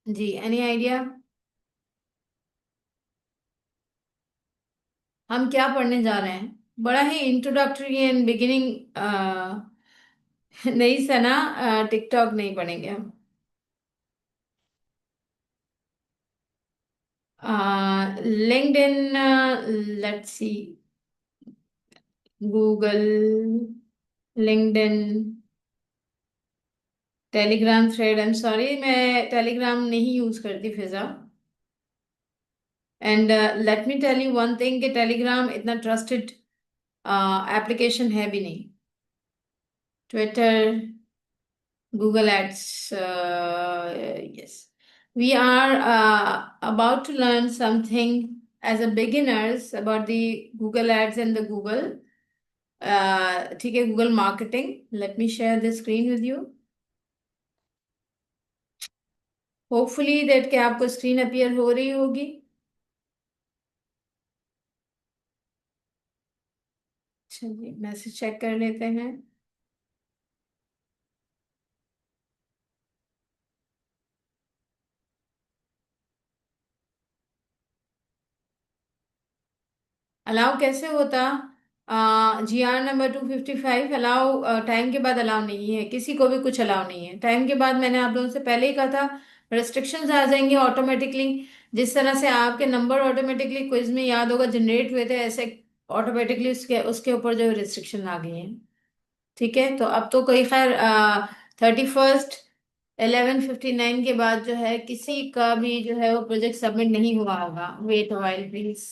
जी, any idea? हम क्या पढ़ने जा रहे हैं? बड़ा ही इंट्रोडक्टरी एंड बिगिनिंग। नहीं सना, टिकटॉक नहीं पढ़ेंगे हम। LinkedIn, let's see. Google, LinkedIn, Telegram thread. I am sorry, मैं टेलीग्राम नहीं यूज करती Fiza. And let me tell you one thing कि टेलीग्राम इतना ट्रस्टेड एप्लीकेशन है भी नहीं। Twitter, Google Ads. Yes, we are about to learn something as a beginners about the Google Ads and the Google. ठीक है, Google Marketing. Let me share the screen with you. Hopefully that कि आपको screen appear हो रही होगी। चलिए message check कर लेते हैं। अलाउ कैसे होता? GR नंबर 255 अलाउ, टाइम के बाद अलाउ नहीं है, किसी को भी कुछ अलाउ नहीं है टाइम के बाद। मैंने आप लोगों से पहले ही कहा था, रेस्ट्रिक्शंस आ जाएंगे ऑटोमेटिकली। जिस तरह से आपके नंबर ऑटोमेटिकली क्विज में याद होगा जनरेट हुए थे, ऐसे ऑटोमेटिकली उसके उसके ऊपर जो रिस्ट्रिक्शन आ गई है। ठीक है, तो अब तो कोई खैर 31 11:59 के बाद जो है किसी का भी जो है वो प्रोजेक्ट सबमिट नहीं हुआ होगा। Wait while please.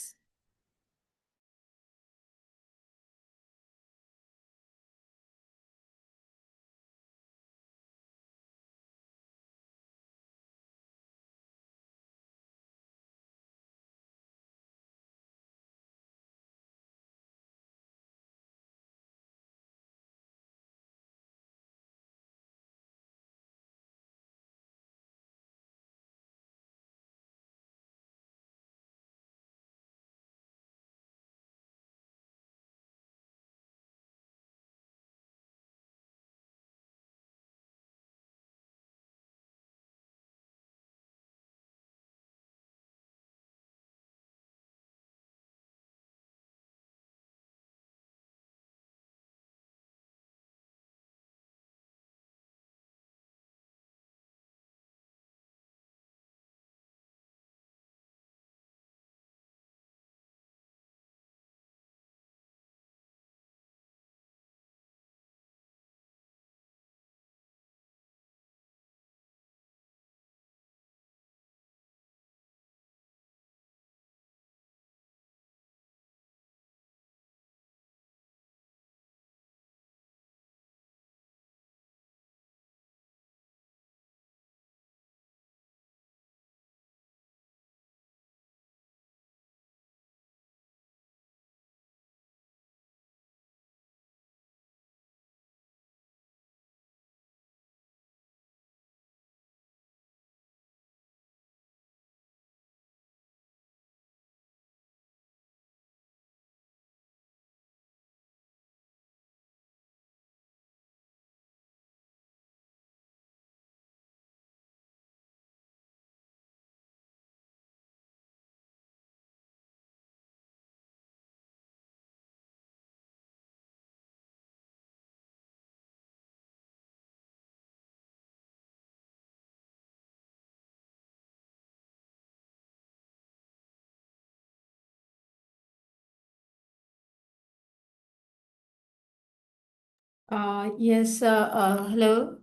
Yes, hello.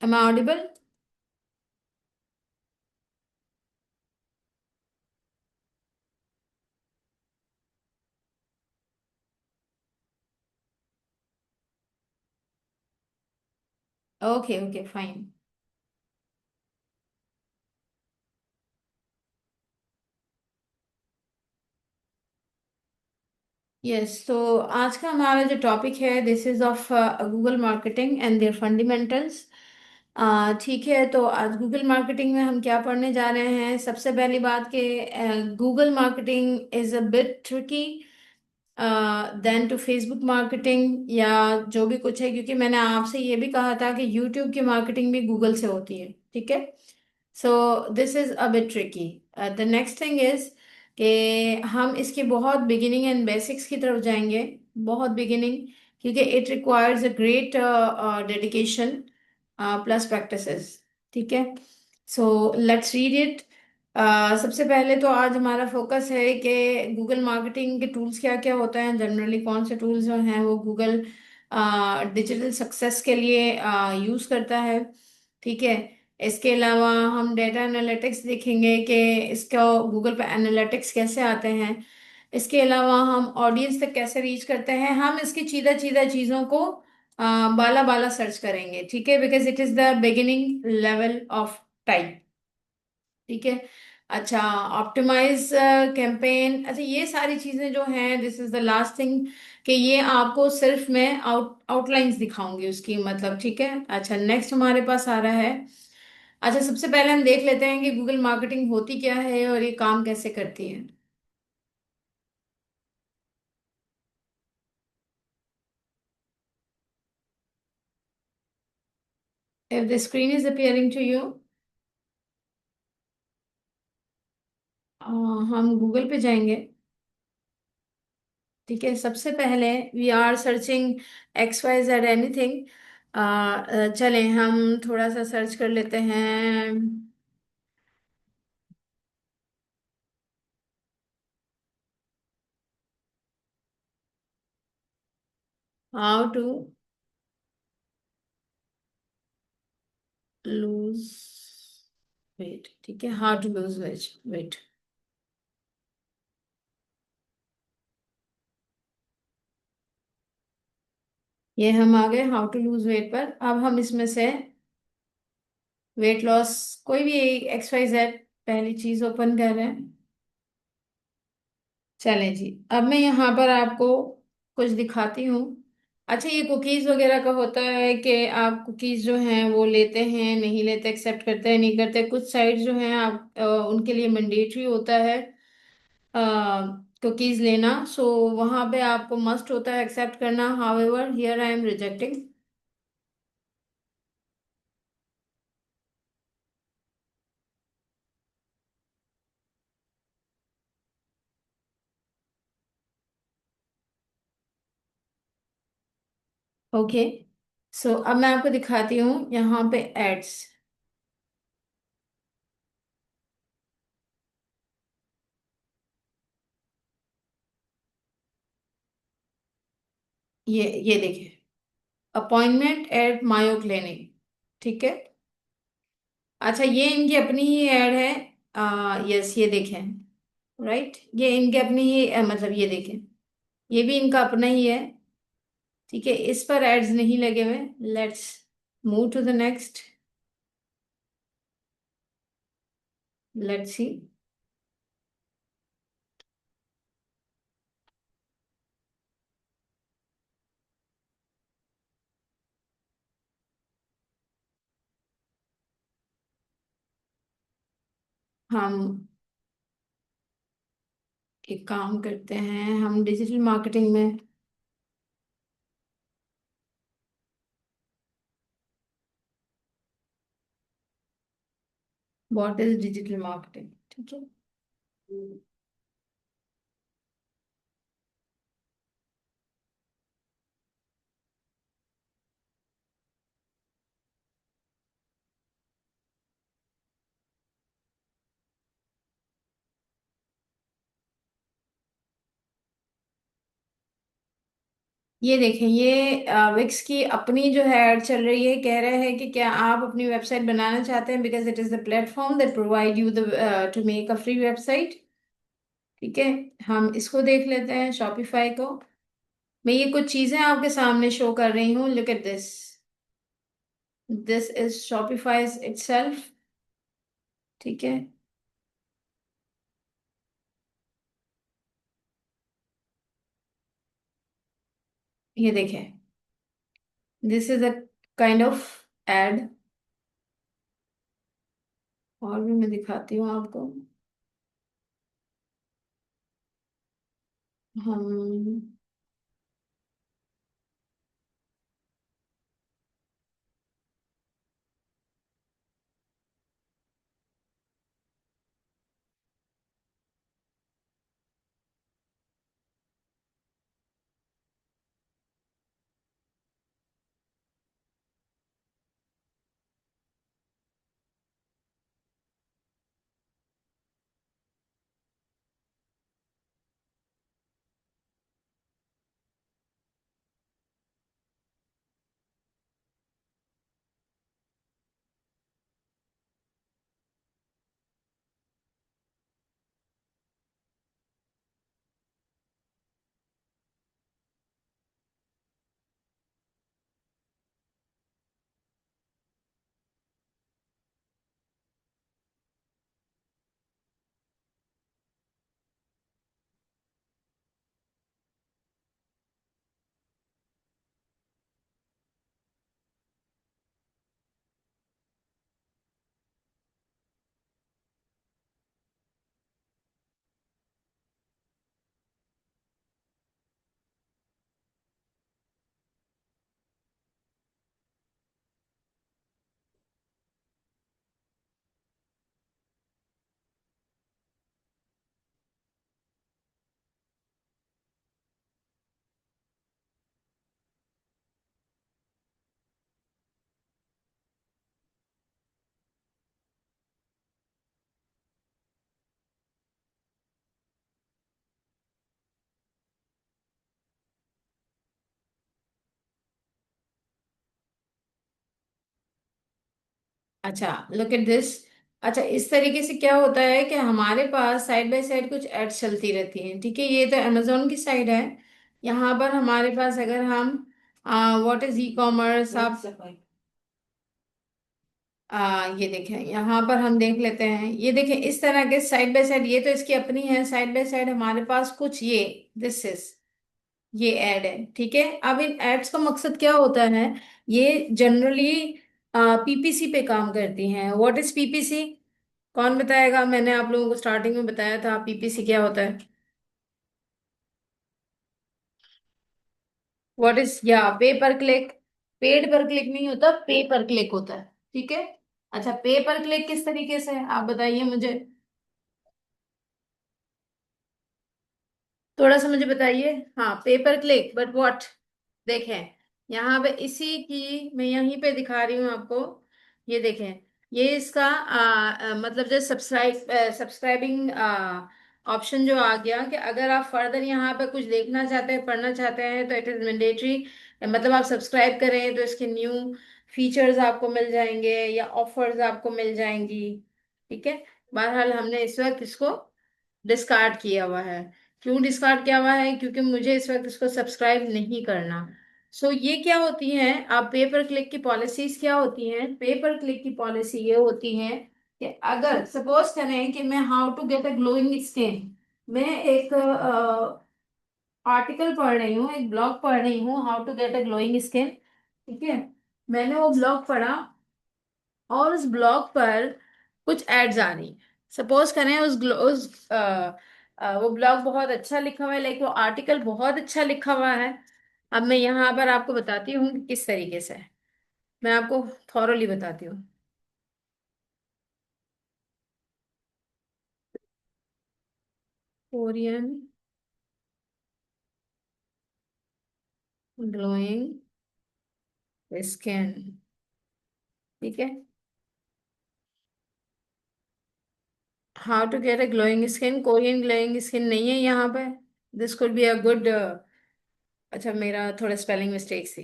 Am I audible? Okay, okay, fine. Yes, तो आज का हमारा जो टॉपिक है, this is of Google marketing and their fundamentals. ठीक है, तो आज गूगल मार्केटिंग में हम क्या पढ़ने जा रहे हैं? सबसे पहली बात कि Google marketing is a bit tricky then to Facebook marketing या जो भी कुछ है, क्योंकि मैंने आपसे ये भी कहा था कि यूट्यूब की मार्केटिंग भी गूगल से होती है। ठीक है, so this is a bit tricky. The next thing is कि हम इसकी बहुत बिगिनिंग एंड बेसिक्स की तरफ जाएंगे, बहुत बिगिनिंग, क्योंकि it requires a great dedication plus practices. ठीक है, सो लेट्स रीड इट। सबसे पहले तो आज हमारा फोकस है कि गूगल मार्केटिंग के टूल्स क्या क्या होते हैं, जनरली कौन से टूल्स जो हैं वो गूगल डिजिटल सक्सेस के लिए यूज़ करता है। ठीक है, इसके अलावा हम डेटा एनालिटिक्स देखेंगे कि इसका गूगल पे एनालिटिक्स कैसे आते हैं। इसके अलावा हम ऑडियंस तक कैसे रीच करते हैं, हम इसकी चीदा चीदा चीज़ों को बाला बाला सर्च करेंगे। ठीक है, because it is the beginning level of type. ठीक है, अच्छा, ऑप्टिमाइज कैंपेन, अच्छा ये सारी चीजें जो हैं, this is the last thing, कि ये आपको सिर्फ मैं आउटलाइंस दिखाऊंगी उसकी, मतलब। ठीक है, अच्छा, नेक्स्ट हमारे पास आ रहा है। अच्छा, सबसे पहले हम देख लेते हैं कि गूगल मार्केटिंग होती क्या है और ये काम कैसे करती है। If the screen is appearing to you, हम गूगल पे जाएंगे। ठीक है, सबसे पहले we are searching X Y Z anything. चलें हम थोड़ा सा सर्च कर लेते हैं। How to lose weight. ठीक है, how to lose weight weight. ये हम आ गए हाउ टू लूज वेट पर। अब हम इसमें से वेट लॉस, कोई भी एक्स वाई जेड पहली चीज ओपन कर रहे हैं। चलें जी, अब मैं यहाँ पर आपको कुछ दिखाती हूँ। अच्छा, ये कुकीज़ वगैरह का होता है कि आप कुकीज़ जो हैं वो लेते हैं नहीं लेते, एक्सेप्ट करते हैं नहीं करते। कुछ साइट जो हैं आप उनके लिए मैंडेटरी होता है कुकीज़ लेना, सो वहाँ पे आपको मस्ट होता है एक्सेप्ट करना। However here I am rejecting. Okay, so अब मैं आपको दिखाती हूँ यहाँ पे एड्स। ये देखिए, अपॉइंटमेंट एट मायो क्लिनिक। ठीक है, अच्छा, ये इनकी अपनी ही ऐड है। यस, ये देखें, राइट, ये इनके अपनी ही मतलब ये देखें, ये भी इनका अपना ही है। ठीक है, इस पर एड्स नहीं लगे हुए। Let's move to the next. Let's see. हम एक काम करते हैं, हम डिजिटल मार्केटिंग में, व्हाट इज डिजिटल मार्केटिंग। ठीक है, ये देखें, ये विक्स की अपनी जो है ऐड चल रही है। कह रहे हैं कि क्या आप अपनी वेबसाइट बनाना चाहते हैं, because it is the platform that provide you the two make a free website. ठीक है, हम इसको देख लेते हैं, शॉपिफाई को। मैं ये कुछ चीजें आपके सामने शो कर रही हूँ, look at this. This is Shopify's itself. ठीक है, ये देखें, this is a kind of ad. और भी मैं दिखाती हूँ आपको। हम अच्छा, लुक एट दिस। अच्छा, इस तरीके से क्या होता है कि हमारे पास साइड बाय साइड कुछ एड्स चलती रहती हैं, ठीक है। ये तो अमेजोन की साइड है। यहाँ पर हमारे पास अगर हम व्हाट इज ई कॉमर्स आप ये देखें, यहाँ पर हम देख लेते हैं, ये देखें इस तरह के साइड बाय साइड, ये तो इसकी अपनी है। साइड बाय साइड हमारे पास कुछ ये दिस इज ये ऐड है, ठीक है। अब इन एड्स का मकसद क्या होता है? ये जनरली पीपीसी पे काम करती हैं। What is PPC? कौन बताएगा? मैंने आप लोगों को स्टार्टिंग में बताया था पीपीसी क्या होता है। व्हाट इज या पे पर क्लिक। पेड पर क्लिक नहीं होता, पे पर क्लिक होता है, ठीक है। अच्छा, पे पर क्लिक किस तरीके से है आप बताइए मुझे, थोड़ा सा मुझे बताइए। हाँ, पे पर क्लिक, बट व्हाट? देखें, यहाँ पे इसी की मैं यहीं पे दिखा रही हूँ आपको। ये देखें, ये इसका मतलब जो सब्सक्राइबिंग ऑप्शन जो आ गया कि अगर आप फर्दर यहाँ पे कुछ देखना चाहते हैं, पढ़ना चाहते हैं, तो इट इज मैंडेटरी। मतलब आप सब्सक्राइब करें तो इसके न्यू फीचर्स आपको मिल जाएंगे या ऑफर्स आपको मिल जाएंगी, ठीक है। बहरहाल हमने इस वक्त इसको डिस्कार्ड किया हुआ है। क्यों डिस्कार्ड किया हुआ है? क्योंकि मुझे इस वक्त इसको सब्सक्राइब नहीं करना। सो ये क्या होती है, आप पे पर क्लिक की पॉलिसीज क्या होती हैं? पे पर क्लिक की पॉलिसी ये होती है कि अगर सपोज करें कि मैं how to get a glowing skin, मैं एक आर्टिकल पढ़ रही हूँ, एक ब्लॉग पढ़ रही हूँ, how to get a glowing skin, ठीक है। मैंने वो ब्लॉग पढ़ा और उस ब्लॉग पर कुछ एड्स आ रही। सपोज करें वो ब्लॉग बहुत अच्छा लिखा हुआ है, लाइक वो आर्टिकल बहुत अच्छा लिखा हुआ है। अब मैं यहाँ पर आपको बताती हूँ कि किस तरीके से है। मैं आपको थॉरोली बताती हूँ। कोरियन ग्लोइंग स्किन, ठीक है। How to get a glowing skin, Korean glowing skin नहीं है यहाँ पे। This could be a good. अच्छा, मेरा थोड़ा स्पेलिंग मिस्टेक थी,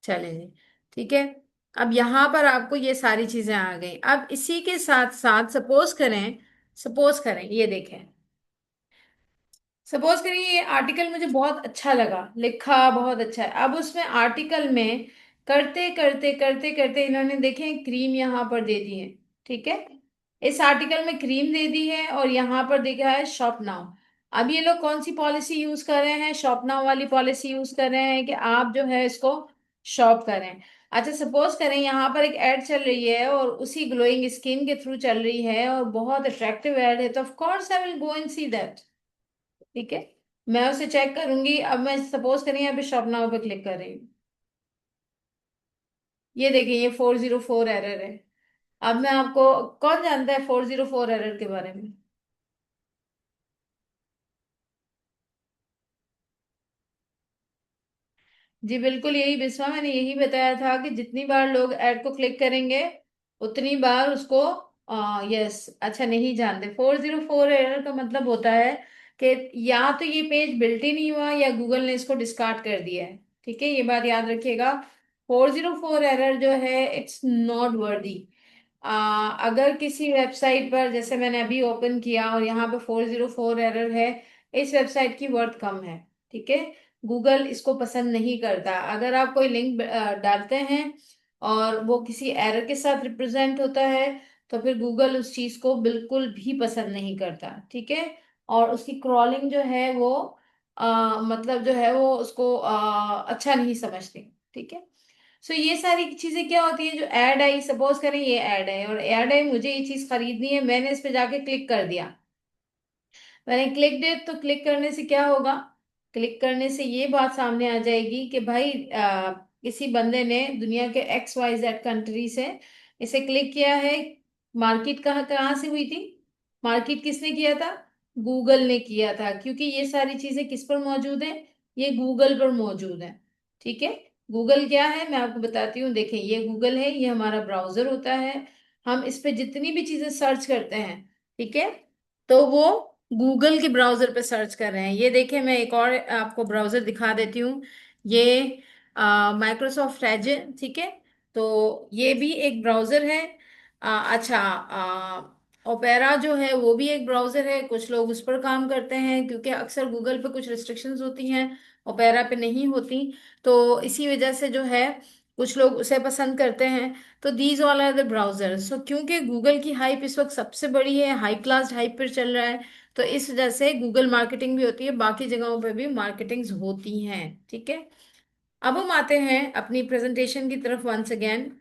चलेंगे, ठीक है। अब यहाँ पर आपको ये सारी चीजें आ गई। अब इसी के साथ साथ सपोज करें ये देखें, सपोज करिए ये आर्टिकल मुझे बहुत अच्छा लगा, लिखा बहुत अच्छा है। अब उसमें आर्टिकल में करते करते करते करते इन्होंने देखे क्रीम यहाँ पर दे दी है, ठीक है। इस आर्टिकल में क्रीम दे दी है और यहाँ पर देखा है शॉप नाउ। अब ये लोग कौन सी पॉलिसी यूज कर रहे हैं? शॉप नाउ वाली पॉलिसी यूज कर रहे हैं कि आप जो है इसको शॉप करें। अच्छा, सपोज करें यहाँ पर एक एड चल रही है और उसी ग्लोइंग स्किन के थ्रू चल रही है और बहुत अट्रैक्टिव एड है, तो of course I will go and see that, ठीक है। मैं उसे चेक करूंगी। अब मैं सपोज करिए यहाँ पे शॉप नाउ पे क्लिक कर रही हूँ, ये देखिए ये 404 एरर है। अब मैं आपको, कौन जानता है 404 एरर के बारे में? जी बिल्कुल, यही बिस्वा मैंने यही बताया था कि जितनी बार लोग ऐड को क्लिक करेंगे उतनी बार उसको यस। अच्छा, नहीं जानते 404 एरर का मतलब होता है कि या तो ये पेज बिल्ट ही नहीं हुआ या गूगल ने इसको डिस्कार्ड कर दिया है, ठीक है। ये बात याद रखिएगा। 404 एरर जो है इट्स नॉट वर्दी। अगर किसी वेबसाइट पर, जैसे मैंने अभी ओपन किया और यहाँ पे 404 एरर है, इस वेबसाइट की वर्थ कम है, ठीक है। गूगल इसको पसंद नहीं करता। अगर आप कोई लिंक डालते हैं और वो किसी एरर के साथ रिप्रेजेंट होता है, तो फिर गूगल उस चीज को बिल्कुल भी पसंद नहीं करता, ठीक है। और उसकी क्रॉलिंग जो है वो मतलब जो है वो उसको अच्छा नहीं समझती, ठीक है। सो ये सारी चीजें क्या होती है, जो ऐड आई, सपोज करें ये ऐड है और ऐड है, मुझे ये चीज खरीदनी है, मैंने इस पे जाके क्लिक कर दिया। मैंने क्लिक डेट, तो क्लिक करने से क्या होगा? क्लिक करने से ये बात सामने आ जाएगी कि भाई किसी बंदे ने दुनिया के XYZ कंट्री से इसे क्लिक किया है। मार्केट कहाँ कहाँ से हुई थी? मार्केट किसने किया था? गूगल ने किया था, क्योंकि ये सारी चीजें किस पर मौजूद है? ये गूगल पर मौजूद है, ठीक है। गूगल क्या है मैं आपको बताती हूँ। देखें, ये गूगल है, ये हमारा ब्राउजर होता है। हम इस पे जितनी भी चीजें सर्च करते हैं, ठीक है, तो वो गूगल के ब्राउजर पे सर्च कर रहे हैं। ये देखें, मैं एक और आपको ब्राउजर दिखा देती हूँ। ये माइक्रोसॉफ्ट एज है, ठीक है। तो ये भी एक ब्राउजर है। अच्छा, ओपेरा जो है वो भी एक ब्राउजर है, कुछ लोग उस पर काम करते हैं क्योंकि अक्सर गूगल पे कुछ रिस्ट्रिक्शंस होती हैं, ओपेरा पे नहीं होती। तो इसी वजह से जो है कुछ लोग उसे पसंद करते हैं। तो these all are the browsers. So क्योंकि गूगल की हाइप इस वक्त सबसे बड़ी है, हाई क्लास हाइप पर चल रहा है, तो इस वजह से गूगल मार्केटिंग भी होती है, बाकी जगहों पे भी मार्केटिंग्स होती हैं। ठीक है, अब हम आते हैं अपनी प्रेजेंटेशन की तरफ वंस अगेन।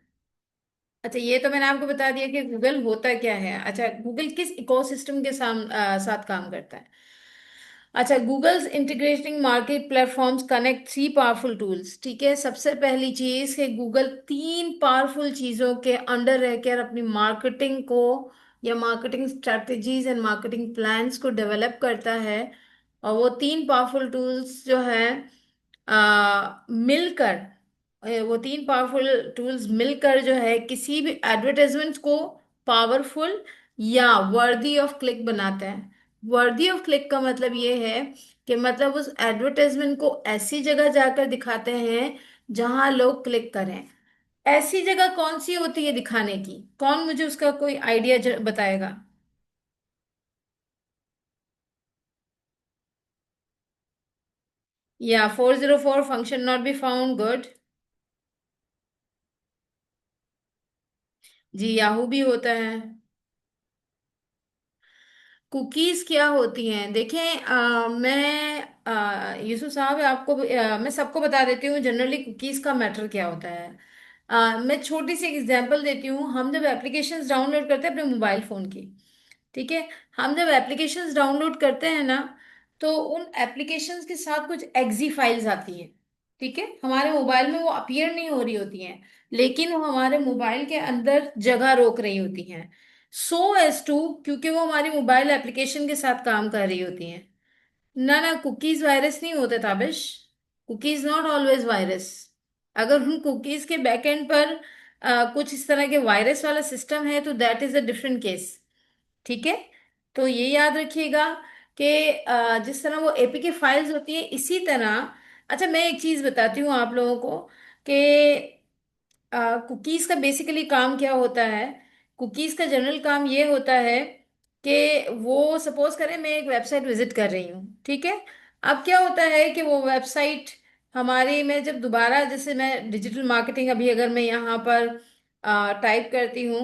अच्छा, ये तो मैंने आपको बता दिया कि गूगल होता क्या है। अच्छा, गूगल किस इकोसिस्टम के साथ काम करता है। अच्छा, Google's integrating market platforms connect three powerful tools. ठीक है, सबसे पहली चीज कि गूगल तीन पावरफुल चीजों के अंडर रहकर अपनी मार्केटिंग को या marketing strategies and marketing plans को डेवलप करता है। और वो तीन पावरफुल टूल्स जो है मिलकर, वो तीन पावरफुल टूल्स मिलकर जो है किसी भी एडवर्टाइजमेंट को पावरफुल या वर्दी ऑफ क्लिक बनाता है। वर्दी ऑफ क्लिक का मतलब ये है कि मतलब उस एडवर्टाइजमेंट को ऐसी जगह जाकर दिखाते हैं जहां लोग क्लिक करें। ऐसी जगह कौन सी होती है दिखाने की? कौन मुझे उसका कोई आइडिया बताएगा? या 404 function not be found, good. जी, याहू भी होता है। कुकीज क्या होती हैं? देखें, मैं यूसुफ साहब आपको मैं सबको बता देती हूँ जनरली कुकीज का मैटर क्या होता है। मैं छोटी सी एग्जांपल देती हूँ। हम जब एप्लीकेशंस डाउनलोड करते हैं अपने मोबाइल फोन की, ठीक है, हम जब एप्लीकेशंस डाउनलोड करते हैं ना, तो उन एप्लीकेशंस के साथ कुछ एग्जी फाइल्स आती हैं। ठीक है, हमारे मोबाइल में वो अपीयर नहीं हो रही होती हैं, लेकिन वो हमारे मोबाइल के अंदर जगह रोक रही होती हैं, सो एज टू, क्योंकि वो हमारी मोबाइल एप्लीकेशन के साथ काम कर रही होती हैं। ना ना, कुकीज वायरस नहीं होते Tabish. Cookies not always virus. अगर उन कुकीज के बैकएंड पर कुछ इस तरह के वायरस वाला सिस्टम है तो that is a different case. ठीक है, तो ये याद रखिएगा कि जिस तरह वो एपीके फाइल्स होती है इसी तरह। अच्छा, मैं एक चीज बताती हूँ आप लोगों को कि कुकीज का बेसिकली काम क्या होता है। कुकीज का जनरल काम ये होता है कि वो सपोज करें मैं एक वेबसाइट विजिट कर रही हूँ, ठीक है। अब क्या होता है कि वो वेबसाइट हमारी, मैं जब दोबारा, जैसे मैं डिजिटल मार्केटिंग, अभी अगर मैं यहाँ पर टाइप करती हूँ,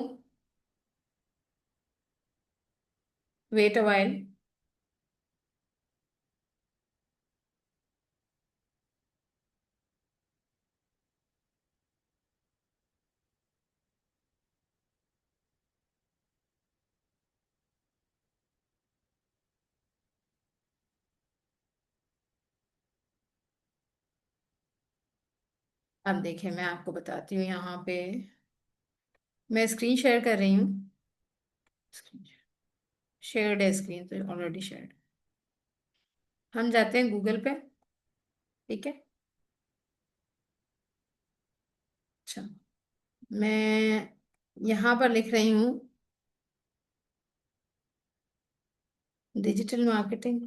वेट अ व्हाइल। अब देखिए, मैं आपको बताती हूँ यहाँ पे, मैं स्क्रीन शेयर कर रही हूँ। शेयर्ड है स्क्रीन, तो ऑलरेडी शेयर्ड। हम जाते हैं गूगल पे। ठीक है, अच्छा, मैं यहाँ पर लिख रही हूँ डिजिटल मार्केटिंग।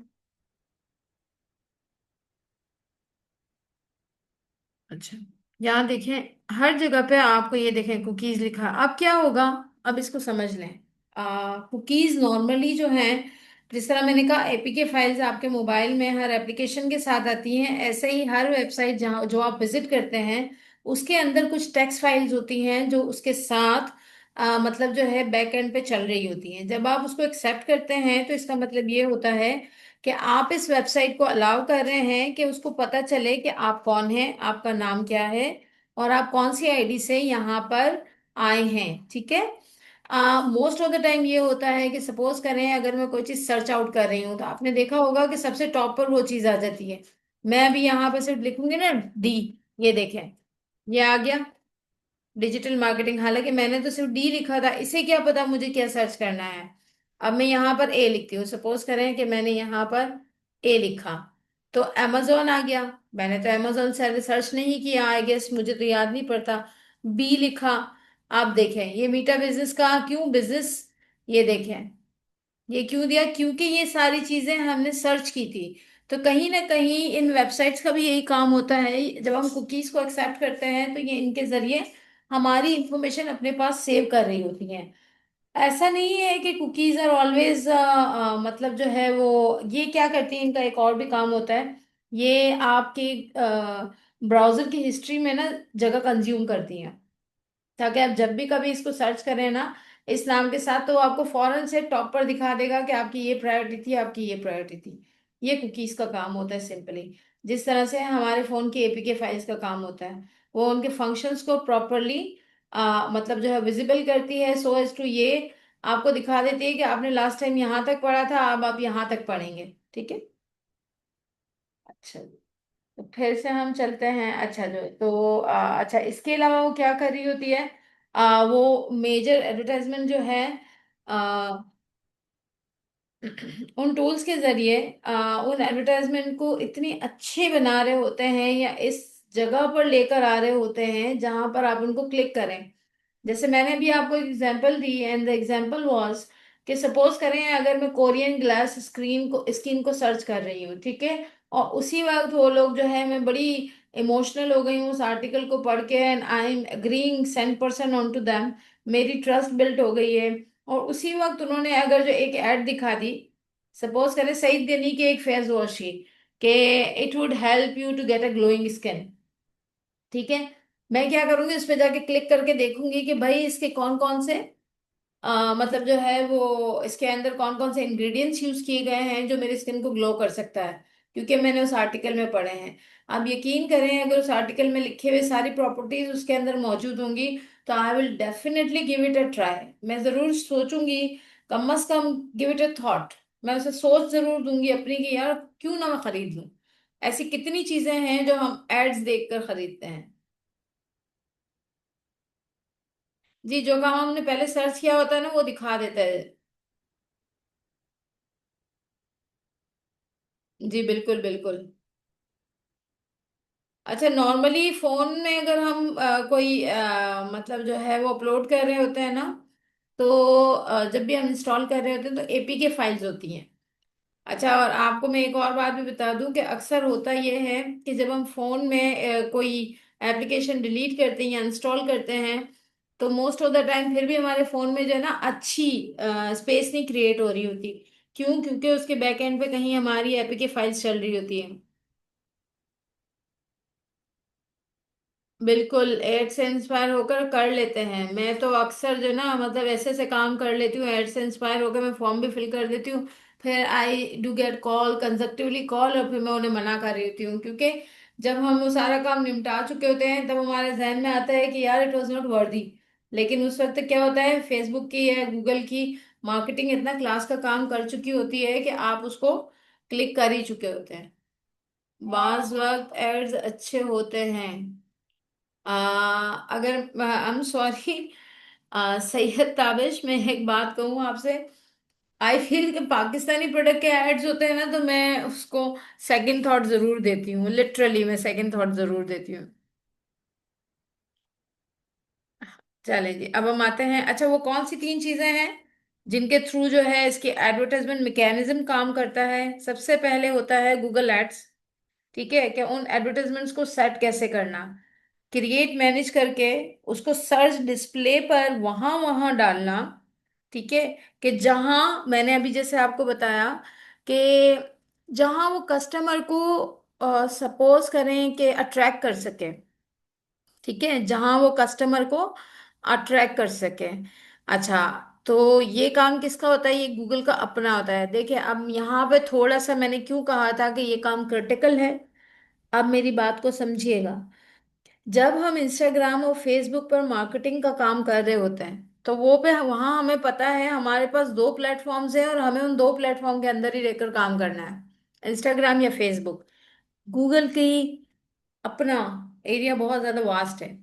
अच्छा, यहाँ देखें हर जगह पे आपको ये देखें कुकीज लिखा। अब क्या होगा, अब इसको समझ लें। कुकीज नॉर्मली जो है, जिस तरह मैंने कहा एपीके फाइल्स आपके मोबाइल में हर एप्लीकेशन के साथ आती हैं, ऐसे ही हर वेबसाइट जहाँ जो आप विजिट करते हैं उसके अंदर कुछ टेक्स्ट फाइल्स होती हैं जो उसके साथ मतलब जो है बैक एंड पे चल रही होती हैं। जब आप उसको एक्सेप्ट करते हैं तो इसका मतलब ये होता है कि आप इस वेबसाइट को अलाउ कर रहे हैं कि उसको पता चले कि आप कौन हैं, आपका नाम क्या है, और आप कौन सी आईडी से यहाँ पर आए हैं। ठीक है, मोस्ट ऑफ द टाइम ये होता है कि सपोज करें अगर मैं कोई चीज सर्च आउट कर रही हूँ तो आपने देखा होगा कि सबसे टॉप पर वो चीज आ जाती है। मैं अभी यहाँ पर सिर्फ लिखूंगी ना डी, ये देखें, ये आ गया डिजिटल मार्केटिंग। हालांकि मैंने तो सिर्फ डी लिखा था, इसे क्या पता मुझे क्या सर्च करना है। अब मैं यहाँ पर ए लिखती हूँ, सपोज करें कि मैंने यहाँ पर ए लिखा तो amazon आ गया। मैंने तो amazon से सर्च नहीं किया, आई गेस मुझे तो याद नहीं पड़ता। बी लिखा, आप देखें ये मीटा बिजनेस का क्यों बिजनेस, ये देखें ये क्यों दिया, क्योंकि ये सारी चीजें हमने सर्च की थी। तो कहीं ना कहीं इन वेबसाइट्स का भी यही काम होता है, जब हम कुकीज को एक्सेप्ट करते हैं तो ये इनके जरिए हमारी इंफॉर्मेशन अपने पास सेव कर रही होती हैं। ऐसा नहीं है कि कुकीज आर ऑलवेज, मतलब जो है वो, ये क्या करती हैं, इनका एक और भी काम होता है। ये आपके ब्राउजर की हिस्ट्री में ना जगह कंज्यूम करती हैं, ताकि आप जब भी कभी इसको सर्च करें ना इस नाम के साथ, तो वो आपको फौरन से टॉप पर दिखा देगा कि आपकी ये प्रायोरिटी थी, आपकी ये प्रायोरिटी थी। ये कुकीज का काम होता है सिंपली। जिस तरह से हमारे फोन की एपीके फाइल्स का काम होता है, वो उनके फंक्शंस को प्रॉपरली मतलब जो है विजिबल करती है, सो एज टू ये आपको दिखा देती है कि आपने लास्ट टाइम यहाँ तक पढ़ा था, अब आप यहाँ तक पढ़ेंगे। ठीक है। अच्छा, तो फिर से हम चलते हैं। अच्छा जो तो अच्छा, इसके अलावा वो क्या कर रही होती है, वो मेजर एडवर्टाइजमेंट जो है, आ, उन टूल्स के जरिए उन एडवर्टाइजमेंट को इतनी अच्छे बना रहे होते हैं, या इस जगह पर लेकर आ रहे होते हैं जहां पर आप उनको क्लिक करें। जैसे मैंने भी आपको example the, and the example was कि सपोज करें अगर मैं कोरियन ग्लास स्किन को सर्च कर रही हूँ, ठीक है, और उसी वक्त वो लोग जो है, मैं बड़ी इमोशनल हो गई हूँ उस आर्टिकल को पढ़ के, and I am agreeing 100% on to them, मेरी ट्रस्ट बिल्ट हो गई है। और उसी वक्त उन्होंने अगर जो एक ऐड दिखा दी, सपोज करें सईद गनी की एक फेस वॉश की, कि it would help you to get a glowing skin, ठीक है, मैं क्या करूंगी, उस पर जाके क्लिक करके देखूंगी कि भाई इसके कौन कौन से मतलब जो है वो इसके अंदर कौन कौन से इंग्रेडिएंट्स यूज किए गए हैं जो मेरी स्किन को ग्लो कर सकता है, क्योंकि मैंने उस आर्टिकल में पढ़े हैं। आप यकीन करें, अगर उस आर्टिकल में लिखे हुए सारी प्रॉपर्टीज उसके अंदर मौजूद होंगी, तो I will definitely give it a try. मैं जरूर सोचूंगी, कम अज कम गिव इट अ थॉट, मैं उसे सोच जरूर दूंगी अपनी कि यार क्यों ना मैं खरीद लूं। ऐसी कितनी चीजें हैं जो हम एड्स देखकर खरीदते हैं। जी, जो काम हमने पहले सर्च किया होता है ना, वो दिखा देता है। जी बिल्कुल बिल्कुल। अच्छा, नॉर्मली फोन में अगर हम कोई मतलब जो है वो अपलोड कर रहे होते हैं ना, तो जब भी हम इंस्टॉल कर रहे होते हैं तो एपीके फाइल्स होती हैं। अच्छा, और आपको मैं एक और बात भी बता दूं कि अक्सर होता यह है कि जब हम फोन में कोई एप्लीकेशन डिलीट करते हैं या इंस्टॉल करते हैं, तो मोस्ट ऑफ द टाइम फिर भी हमारे फोन में जो है ना अच्छी स्पेस नहीं क्रिएट हो रही होती। क्यों? क्योंकि उसके बैक एंड पे कहीं हमारी एपीके फाइल्स चल रही होती है। बिल्कुल, एड से इंस्पायर होकर कर लेते हैं। मैं तो अक्सर जो ना मतलब ऐसे ऐसे काम कर लेती हूँ, एड से इंस्पायर होकर मैं फॉर्म भी फिल कर देती हूँ, फिर I do get call, conjunctively call, और फिर मैं उन्हें मना कर रही होती हूँ, क्योंकि जब हम वो सारा काम निपटा चुके होते हैं तब हमारे जहन में आता है कि यार इट वॉज नॉट वर्दी। लेकिन उस वक्त क्या होता है, फेसबुक की या गूगल की मार्केटिंग इतना क्लास का काम कर चुकी होती है कि आप उसको क्लिक कर ही चुके होते हैं। बाज वक्त एड्स अच्छे होते हैं। अगर आई एम सॉरी, सैयद ताबिश, मैं एक बात कहूँ आपसे, आई फील कि पाकिस्तानी प्रोडक्ट के एड्स होते हैं ना, तो मैं उसको सेकंड थॉट जरूर देती हूँ, लिटरली मैं सेकंड थॉट जरूर देती हूँ। चले जी, अब हम आते हैं। अच्छा, वो कौन सी तीन चीजें हैं जिनके थ्रू जो है इसकी एडवर्टाइजमेंट मैकेनिज्म काम करता है? सबसे पहले होता है गूगल एड्स। ठीक है, कि उन एडवर्टाइजमेंट्स को सेट कैसे करना, क्रिएट मैनेज करके उसको सर्च डिस्प्ले पर वहां वहां डालना। ठीक है, कि जहां मैंने अभी जैसे आपको बताया कि जहां वो कस्टमर को सपोज करें कि अट्रैक्ट कर सके, ठीक है, जहां वो कस्टमर को अट्रैक्ट कर सके। अच्छा, तो ये काम किसका होता है? ये गूगल का अपना होता है। देखिए, अब यहाँ पे थोड़ा सा मैंने क्यों कहा था कि ये काम क्रिटिकल है, अब मेरी बात को समझिएगा। जब हम इंस्टाग्राम और फेसबुक पर मार्केटिंग का काम कर रहे होते हैं, तो वो पे वहां हमें पता है हमारे पास दो प्लेटफॉर्म्स हैं और हमें उन दो प्लेटफॉर्म के अंदर ही रहकर काम करना है, इंस्टाग्राम या फेसबुक। गूगल की अपना एरिया बहुत ज्यादा वास्ट है।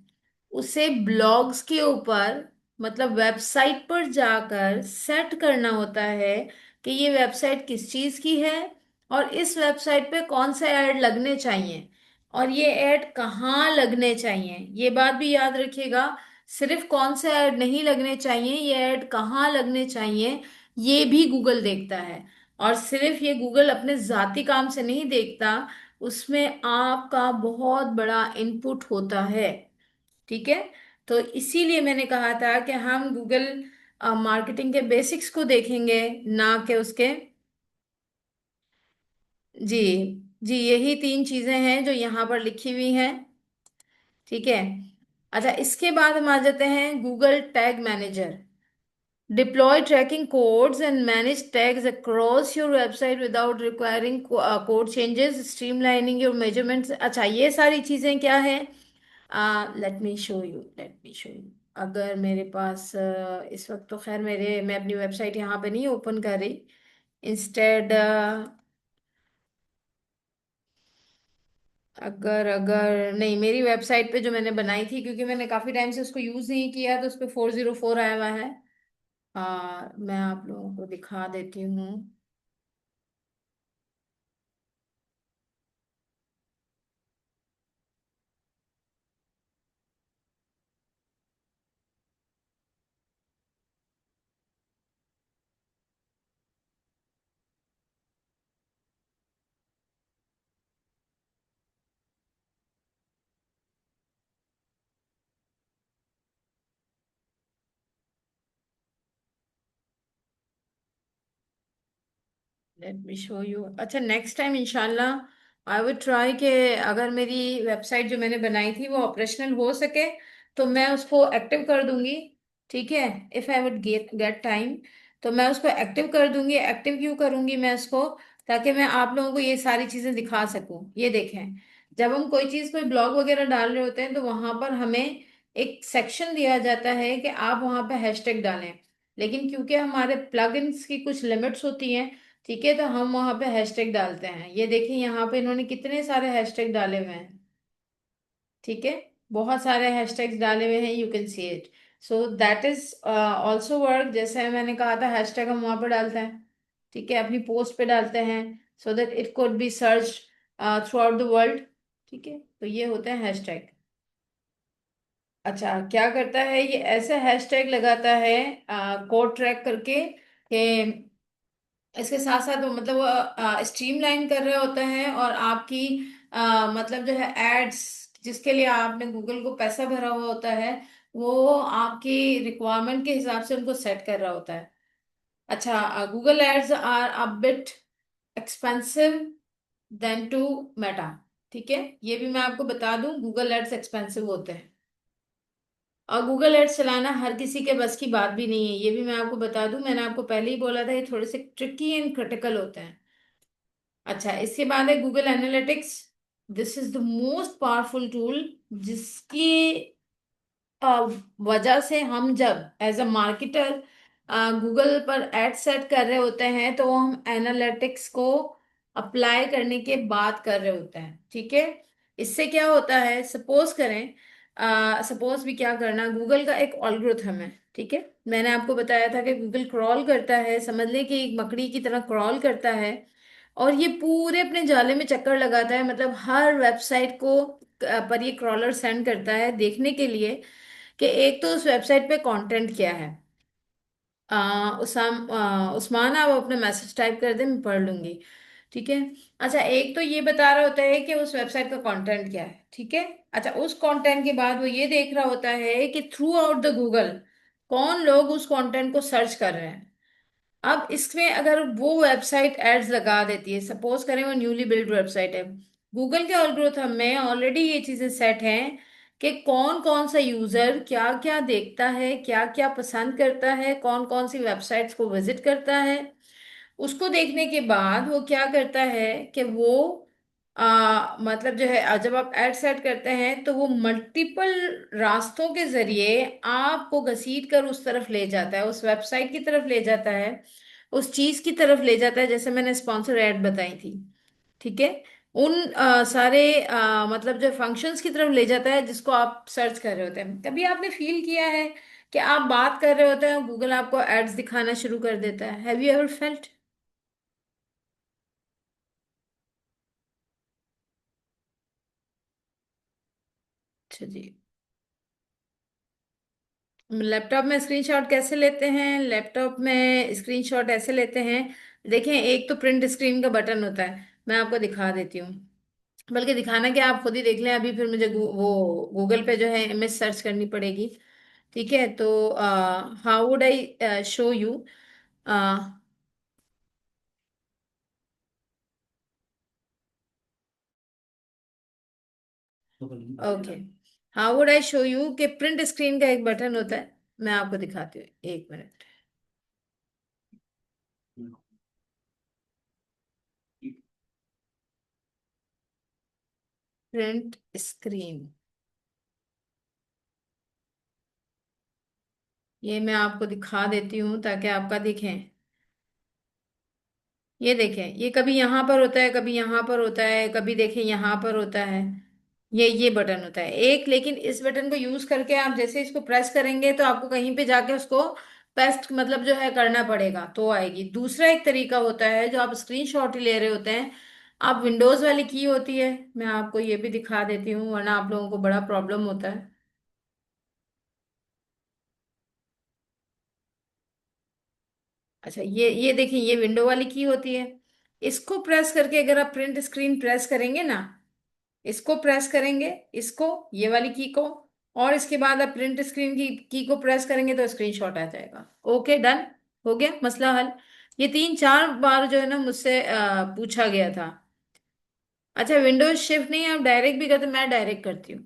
उसे ब्लॉग्स के ऊपर, मतलब वेबसाइट पर जाकर सेट करना होता है कि ये वेबसाइट किस चीज की है, और इस वेबसाइट पे कौन से ऐड लगने चाहिए, और ये ऐड कहाँ लगने चाहिए। ये बात भी याद रखिएगा, सिर्फ कौन से ऐड नहीं लगने चाहिए, ये ऐड कहाँ लगने चाहिए ये भी गूगल देखता है। और सिर्फ ये गूगल अपने जाती काम से नहीं देखता, उसमें आपका बहुत बड़ा इनपुट होता है। ठीक है, तो इसीलिए मैंने कहा था कि हम गूगल मार्केटिंग के बेसिक्स को देखेंगे, ना कि उसके। जी। जी, यही तीन चीजें हैं जो यहाँ पर लिखी हुई हैं। ठीक है। अच्छा, इसके बाद हम आ जाते हैं Google tag manager. Deploy tracking codes and manage tags across your website without requiring code changes, streamlining your measurements। अच्छा, ये सारी चीजें क्या है? Let me show you. अगर मेरे पास इस वक्त तो खैर मैं अपनी वेबसाइट यहाँ पे नहीं ओपन कर रही। इंस्टेड अगर अगर नहीं, मेरी वेबसाइट पे जो मैंने बनाई थी, क्योंकि मैंने काफी टाइम से उसको यूज नहीं किया, तो उस पे 404 आया हुआ है। मैं आप लोगों को दिखा देती हूँ। Let me show you. अच्छा, नेक्स्ट टाइम इंशाल्लाह आई वुड ट्राई कि अगर मेरी वेबसाइट जो मैंने बनाई थी वो ऑपरेशनल हो सके, तो मैं उसको एक्टिव कर दूंगी। ठीक है। If I would get get time, तो मैं उसको एक्टिव कर दूंगी। एक्टिव क्यों करूंगी मैं उसको? ताकि मैं आप लोगों को ये सारी चीजें दिखा सकूं। ये देखें, जब हम कोई चीज, कोई ब्लॉग वगैरह डाल रहे होते हैं, तो वहां पर हमें एक सेक्शन दिया जाता है कि आप वहां पे हैशटैग डालें। लेकिन क्योंकि हमारे प्लगइन्स की कुछ लिमिट्स होती हैं, ठीक है, तो हम वहां पे हैशटैग डालते हैं। ये देखिए, यहाँ पे इन्होंने कितने सारे हैशटैग डाले हुए हैं। ठीक है, बहुत सारे हैशटैग्स डाले हुए हैं, you can see it. So that is also work. जैसे मैंने कहा था, हैशटैग हम वहां पर डालते हैं। ठीक है, अपनी पोस्ट पे डालते हैं, so that it could be search through out the world. ठीक है, तो ये होते हैं हैशटैग। अच्छा, क्या करता है ये? ऐसे हैशटैग लगाता है कोड ट्रैक करके, कि इसके साथ साथ वो, मतलब वो स्ट्रीमलाइन कर रहे होते हैं, और आपकी मतलब जो है एड्स, जिसके लिए आपने गूगल को पैसा भरा हुआ होता है, वो आपकी रिक्वायरमेंट के हिसाब से उनको सेट कर रहा होता है। अच्छा, Google ads are a bit expensive then to Meta. ठीक है, ये भी मैं आपको बता दूं, गूगल एड्स एक्सपेंसिव होते हैं, और गूगल एड्स चलाना हर किसी के बस की बात भी नहीं है। ये भी मैं आपको बता दूं, मैंने आपको पहले ही बोला था, ये थोड़े से ट्रिकी एंड क्रिटिकल होते हैं। अच्छा, इसके बाद है Google analytics. This is the most powerful tool, जिसकी वजह से हम जब एज अ मार्केटर गूगल पर एड सेट कर रहे होते हैं, तो वो हम एनालिटिक्स को अप्लाई करने के बाद कर रहे होते हैं। ठीक है। इससे क्या होता है, सपोज करें, सपोज भी क्या करना, गूगल का एक ऑल्गोरिथम है। ठीक है, मैंने आपको बताया था कि गूगल क्रॉल करता है, समझ लें कि एक मकड़ी की तरह क्रॉल करता है, और ये पूरे अपने जाले में चक्कर लगाता है, मतलब हर वेबसाइट को पर ये क्रॉलर सेंड करता है देखने के लिए कि एक तो उस वेबसाइट पे कंटेंट क्या है। उस्मान, आप अपना मैसेज टाइप कर दे, मैं पढ़ लूंगी। ठीक है। अच्छा, एक तो ये बता रहा होता है कि उस वेबसाइट का कंटेंट क्या है। ठीक है। अच्छा, उस कंटेंट के बाद वो ये देख रहा होता है कि थ्रू आउट द गूगल कौन लोग उस कंटेंट को सर्च कर रहे हैं। अब इसमें अगर वो वेबसाइट एड्स लगा देती है, सपोज करें वो न्यूली बिल्ड वेबसाइट है, गूगल के एल्गोरिथम में ऑलरेडी ये चीजें सेट हैं कि कौन कौन सा यूजर क्या क्या देखता है, क्या क्या पसंद करता है, कौन कौन सी वेबसाइट्स को विजिट करता है। उसको देखने के बाद वो क्या करता है कि वो मतलब जो है, जब आप एड सेट करते हैं, तो वो मल्टीपल रास्तों के जरिए आपको घसीट कर उस तरफ ले जाता है, उस वेबसाइट की तरफ ले जाता है, उस चीज की तरफ ले जाता है, जैसे मैंने स्पॉन्सर ऐड बताई थी। ठीक है। उन सारे मतलब जो फंक्शंस की तरफ ले जाता है जिसको आप सर्च कर रहे होते हैं। कभी आपने फील किया है कि आप बात कर रहे होते हैं, गूगल आपको एड्स दिखाना शुरू कर देता है? Have you ever felt? अच्छा जी। लैपटॉप में स्क्रीनशॉट कैसे लेते हैं? लैपटॉप में स्क्रीनशॉट ऐसे लेते हैं। देखें, एक तो प्रिंट स्क्रीन का बटन होता है, मैं आपको दिखा देती हूँ। बल्कि दिखाना क्या, आप खुद ही देख लें। अभी फिर मुझे वो गूगल पे जो है इमेज सर्च करनी पड़ेगी। ठीक है, तो how would I show you. Okay, how would I show you कि प्रिंट स्क्रीन का एक बटन होता है। मैं आपको दिखाती हूँ, एक मिनट। प्रिंट स्क्रीन, ये मैं आपको दिखा देती हूँ ताकि आपका दिखें। ये देखें, ये कभी यहाँ पर होता है, कभी यहाँ पर होता है, कभी देखें यहाँ पर होता है। ये बटन होता है एक, लेकिन इस बटन को यूज करके आप जैसे इसको प्रेस करेंगे तो आपको कहीं पे जाके उसको पेस्ट मतलब जो है करना पड़ेगा तो आएगी। दूसरा एक तरीका होता है जो आप स्क्रीनशॉट ही ले रहे होते हैं, आप विंडोज वाली की होती है, मैं आपको ये भी दिखा देती हूँ वरना आप लोगों को बड़ा प्रॉब्लम होता है। अच्छा, ये देखिए, ये विंडो वाली की होती है। इसको प्रेस करके अगर आप प्रिंट स्क्रीन प्रेस करेंगे ना, इसको प्रेस करेंगे, इसको, ये वाली की को, और इसके बाद आप प्रिंट स्क्रीन की को प्रेस करेंगे तो स्क्रीनशॉट आ जाएगा। ओके, डन, हो गया मसला हल। ये 3-4 बार जो है ना मुझसे पूछा गया था। अच्छा, विंडोज शिफ्ट नहीं, आप डायरेक्ट भी करते, मैं डायरेक्ट करती हूँ।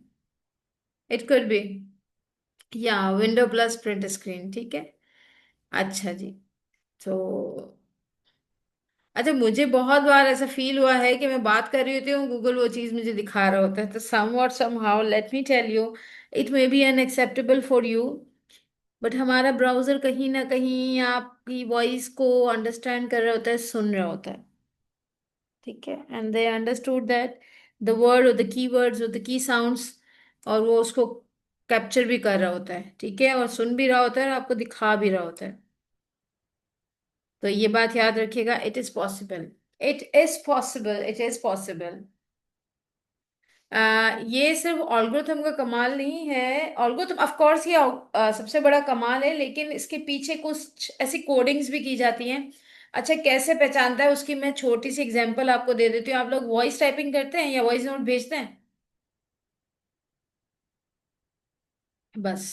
इट कुड बी, या विंडो प्लस प्रिंट स्क्रीन, ठीक है। अच्छा जी, तो अच्छा, मुझे बहुत बार ऐसा फील हुआ है कि मैं बात कर रही होती हूँ, गूगल वो चीज मुझे दिखा रहा होता है, तो somewhat somehow let me tell you, it may be unacceptable for you, but हमारा ब्राउजर कहीं ना कहीं आपकी वॉइस को अंडरस्टैंड कर रहा होता है, सुन रहा होता है। ठीक है, and they understood that the word और द की वर्ड्स और द की साउंड्स, और वो उसको कैप्चर भी कर रहा होता है, ठीक है, और सुन भी रहा होता है और आपको दिखा भी रहा होता है। तो ये बात याद रखिएगा, it is possible, it is possible, it is possible. ये सिर्फ ऑल्गोरिथम का कमाल नहीं है, ऑल्गोरिथम ऑफ कोर्स ये सबसे बड़ा कमाल है, लेकिन इसके पीछे कुछ ऐसी कोडिंग्स भी की जाती हैं। अच्छा, कैसे पहचानता है उसकी मैं छोटी सी एग्जांपल आपको दे देती हूँ। आप लोग वॉइस टाइपिंग करते हैं या वॉइस नोट भेजते हैं? बस,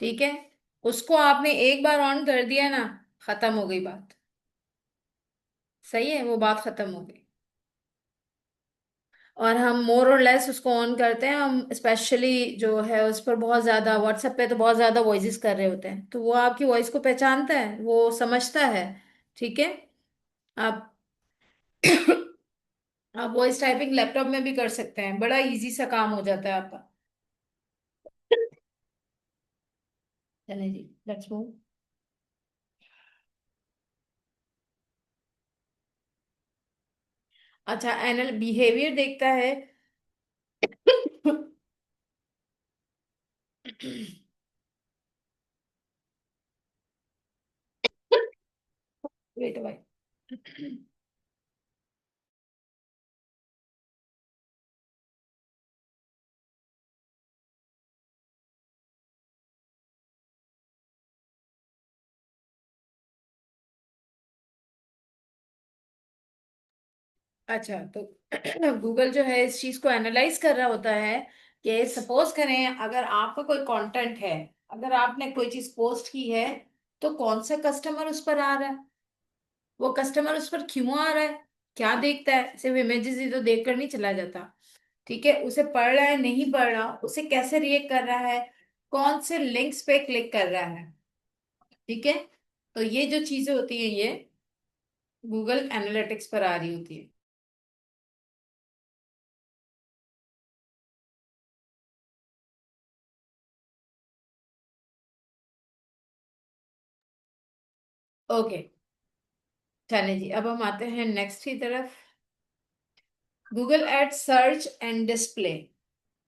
ठीक है, उसको आपने एक बार ऑन कर दिया ना, खत्म हो गई बात। सही है, वो बात खत्म हो गई। और हम मोर और लेस उसको ऑन करते हैं, हम स्पेशली जो है उस पर बहुत ज्यादा, व्हाट्सएप पे तो बहुत ज्यादा वॉइसेस कर रहे होते हैं, तो वो आपकी वॉइस को पहचानता है, वो समझता है। ठीक है, आप आप वॉइस टाइपिंग लैपटॉप में भी कर सकते हैं, बड़ा इजी सा काम हो जाता है आपका। चलिए जी, लेट्स मूव। अच्छा, एनएल बिहेवियर देखता है। वेट भाई। अच्छा, तो गूगल जो है इस चीज को एनालाइज कर रहा होता है कि सपोज करें अगर आपका कोई कंटेंट है, अगर आपने कोई चीज पोस्ट की है, तो कौन सा कस्टमर उस पर आ रहा है, वो कस्टमर उस पर क्यों आ रहा है, क्या देखता है, सिर्फ इमेजेस ही तो देख कर नहीं चला जाता। ठीक है, उसे पढ़ रहा है नहीं पढ़ रहा, उसे कैसे रिएक्ट कर रहा है, कौन से लिंक्स पे क्लिक कर रहा है। ठीक है, तो ये जो चीजें होती हैं ये गूगल एनालिटिक्स पर आ रही होती है। ओके, चलें जी, अब हम आते हैं नेक्स्ट की तरफ। Google ads search and display.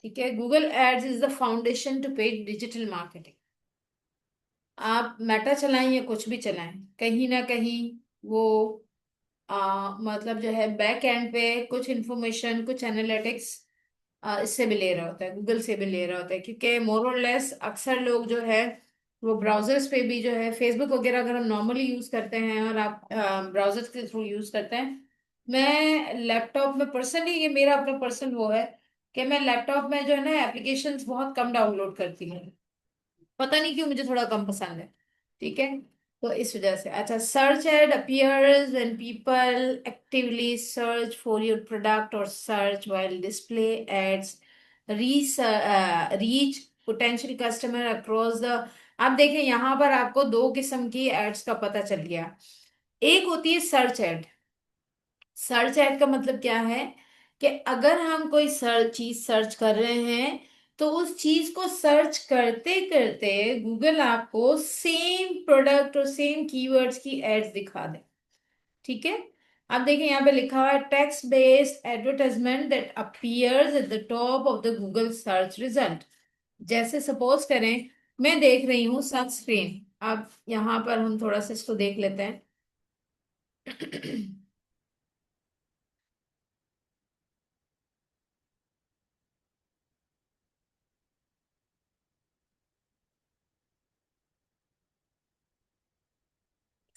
ठीक है, Google ads is the foundation to paid digital marketing. आप मेटा चलाएं या कुछ भी चलाएं, कहीं ना कहीं वो मतलब जो है बैक एंड पे कुछ इंफॉर्मेशन, कुछ एनालिटिक्स इससे भी ले रहा होता है, गूगल से भी ले रहा होता है, क्योंकि मोर और लेस अक्सर लोग जो है वो ब्राउजर्स पे भी जो है फेसबुक वगैरह अगर हम नॉर्मली यूज करते हैं और आप ब्राउजर्स के थ्रू यूज करते हैं। मैं लैपटॉप में पर्सनली, ये मेरा अपना पर्सनल वो है कि मैं लैपटॉप में जो है ना एप्लीकेशंस बहुत कम डाउनलोड करती हूँ। पता नहीं क्यों मुझे थोड़ा कम पसंद है। ठीक है, तो इस वजह से। अच्छा, search add appears when people actively search for your product or search while display ads reach potential customer across the। आप देखें यहाँ पर आपको दो किस्म की एड्स का पता चल गया। एक होती है सर्च एड। सर्च एड का मतलब क्या है कि अगर हम कोई चीज सर्च कर रहे हैं, तो उस चीज को सर्च करते करते गूगल आपको सेम प्रोडक्ट और सेम कीवर्ड्स की एड्स दिखा दे। ठीक है, आप देखें यहाँ पे लिखा हुआ है text based advertisement that appears at the top of the Google search result. जैसे सपोज करें, मैं देख रही हूँ सनस्क्रीन। अब यहाँ पर हम थोड़ा सा इसको देख लेते हैं।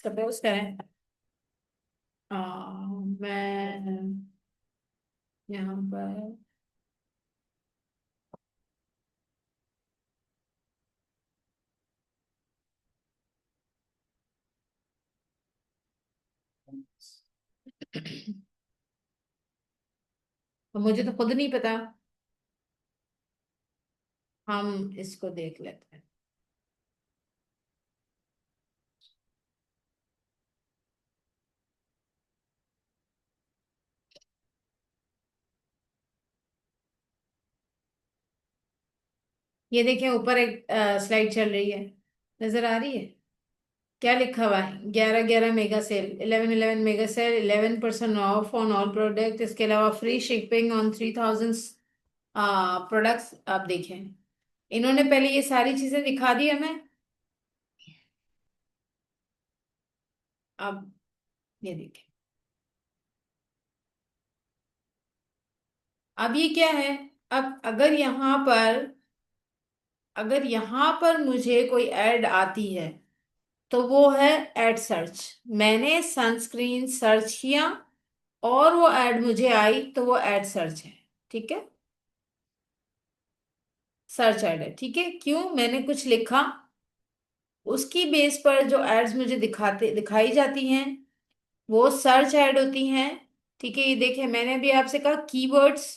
सपोज करें मैं यहाँ पर तो मुझे तो खुद नहीं पता। हम इसको देख लेते हैं। ये देखें, ऊपर एक स्लाइड चल रही है, नजर आ रही है? क्या लिखा हुआ है? 11/11 mega sale, 11/11 mega sale, 11% of on all product, इसके अलावा फ्री शिपिंग ऑन 3000 प्रोडक्ट्स। आप देखें, इन्होंने पहले ये सारी चीजें दिखा दी हमें। अब ये देखें, अब ये क्या है? अब अगर यहाँ पर मुझे कोई ऐड आती है, तो वो है एड सर्च। मैंने सनस्क्रीन सर्च किया और वो ऐड मुझे आई, तो वो एड सर्च है। ठीक है, सर्च ऐड है। ठीक है, क्यों? मैंने कुछ लिखा, उसकी बेस पर जो एड्स मुझे दिखाई जाती हैं, वो सर्च ऐड होती हैं। ठीक है, ये देखिए, मैंने भी आपसे कहा कीवर्ड्स।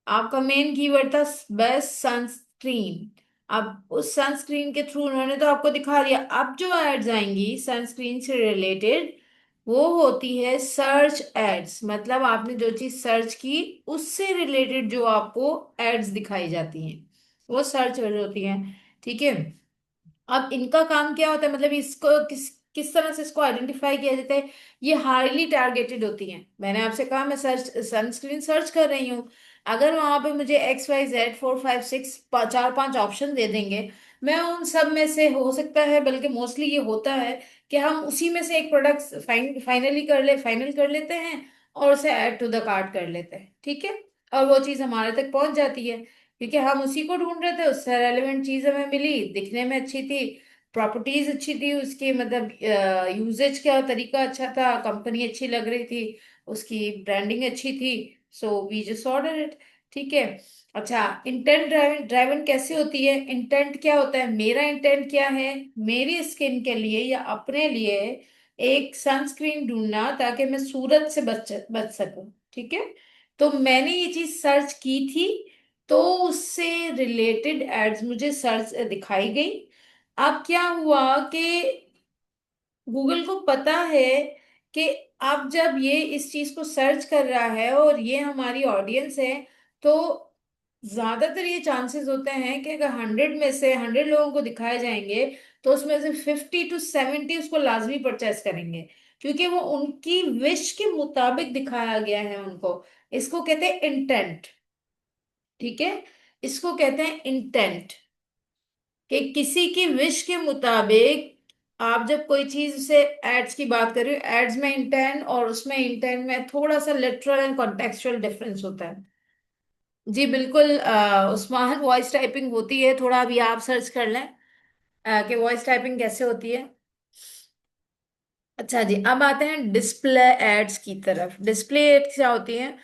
आपका मेन कीवर्ड था बेस्ट सनस्क्रीन। अब उस सनस्क्रीन के थ्रू उन्होंने तो आपको दिखा दिया। अब जो एड्स आएंगी सनस्क्रीन से रिलेटेड, वो होती है सर्च एड्स। मतलब आपने जो चीज सर्च की, उससे रिलेटेड जो आपको एड्स दिखाई जाती हैं, वो सर्च एड होती हैं। ठीक है, अब इनका काम क्या होता है, मतलब इसको किस किस तरह से इसको आइडेंटिफाई किया जाता है? ये हाईली टारगेटेड होती हैं। मैंने आपसे कहा मैं सनस्क्रीन सर्च कर रही हूँ। अगर वहां पे मुझे XYZ 4 5 6 चार पांच ऑप्शन दे देंगे, मैं उन सब में से, हो सकता है बल्कि मोस्टली ये होता है कि हम उसी में से एक प्रोडक्ट फाइनल कर लेते हैं और उसे ऐड टू द कार्ट कर लेते हैं। ठीक है, और वो चीज़ हमारे तक पहुंच जाती है, क्योंकि हम उसी को ढूंढ रहे थे। उससे रेलेवेंट चीज हमें मिली, दिखने में अच्छी थी, प्रॉपर्टीज अच्छी थी उसकी, मतलब यूजेज का तरीका अच्छा था, कंपनी अच्छी लग रही थी, उसकी ब्रांडिंग अच्छी थी। So we just order it. ठीक है। अच्छा, इंटेंट ड्राइवन ड्राइवन कैसे होती है? इंटेंट क्या होता है? मेरा इंटेंट क्या है? मेरी स्किन के लिए या अपने लिए एक सनस्क्रीन ढूंढना, ताकि मैं सूरज से बच बच सकूं। ठीक है, तो मैंने ये चीज सर्च की थी, तो उससे रिलेटेड एड्स मुझे सर्च दिखाई गई। अब क्या हुआ कि गूगल को पता है कि अब जब ये इस चीज को सर्च कर रहा है और ये हमारी ऑडियंस है, तो ज्यादातर ये चांसेस होते हैं कि अगर 100 में से 100 लोगों को दिखाए जाएंगे, तो उसमें से 50 to 70 उसको लाजमी परचेस करेंगे, क्योंकि वो उनकी विश के मुताबिक दिखाया गया है उनको। इसको कहते हैं इंटेंट। ठीक है, इसको कहते हैं इंटेंट, कि किसी की विश के मुताबिक आप जब कोई चीज से एड्स की बात कर रहे हो, एड्स में इंटेंट और उसमें इंटेंट में थोड़ा सा लिटरल एंड कॉन्टेक्चुअल डिफरेंस होता है। जी बिल्कुल, उस्मान, वॉइस टाइपिंग होती है। थोड़ा अभी आप सर्च कर लें कि वॉइस टाइपिंग कैसे होती है। अच्छा जी, अब आते हैं डिस्प्ले एड्स की तरफ। डिस्प्ले एड्स क्या होती हैं?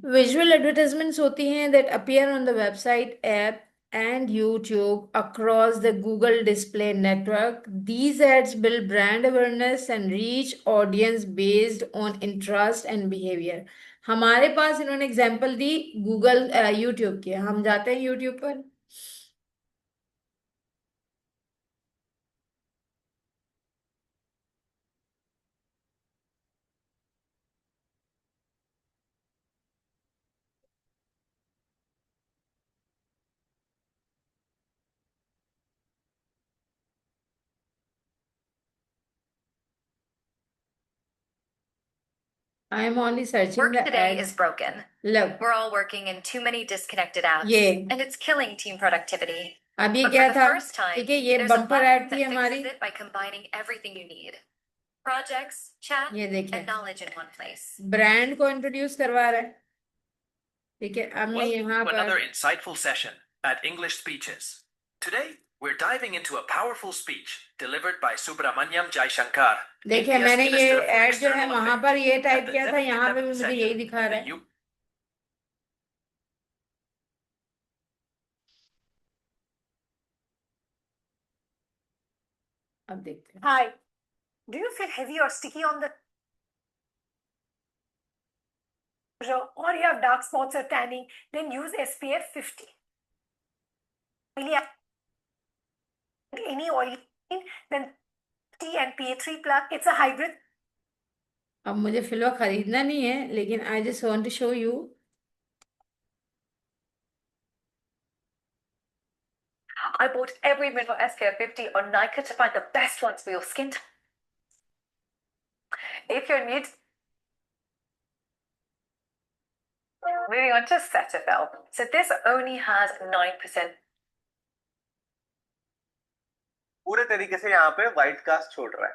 विजुअल एडवर्टाइजमेंट्स होती हैं that appear on the website app and YouTube across the Google Display Network. These ads build brand awareness and reach audience based on interest and behavior. हमारे पास इन्होंने example दी Google YouTube की। हम जाते हैं YouTube पर। I am only searching Work the today ad. is broken. Love We're all working in too many disconnected apps, ये and it's killing team productivity. अब ये But क्या for the था? first time, ठीक है, ये there's a bumper platform add थी that हमारी। fixes it by combining everything you need: projects, chat, ये देखें, and knowledge in one place. Brand को इंट्रोड्यूस करवा रहा है। ठीक है, अब मैं Welcome यहाँ to पर another insightful session at English Speeches. Today, we're diving into a powerful speech delivered by Subramanyam Jaishankar, देखिए, India's मैंने ये Minister for ऐड जो है External वहां Affairs. पर ये At टाइप the किया था, यहाँ पे भी 77th मुझे session, यही दिखा रहा the है। U अब देखते हैं। Hi, do you feel heavy or sticky on the shoulder, or you have dark spots or tanning? Then use SPF 50. Really, any oil, then T and PA3 plug. It's a hybrid. अब मुझे फिलवा खरीदना नहीं है, लेकिन I just want to show you. I bought every mineral SPF 50 on Nykaa to find the best ones for your skin. If you're new to moving on to Cetaphil. So this only has 9%. पूरे तरीके से यहाँ पे white cast छोड़ रहा है।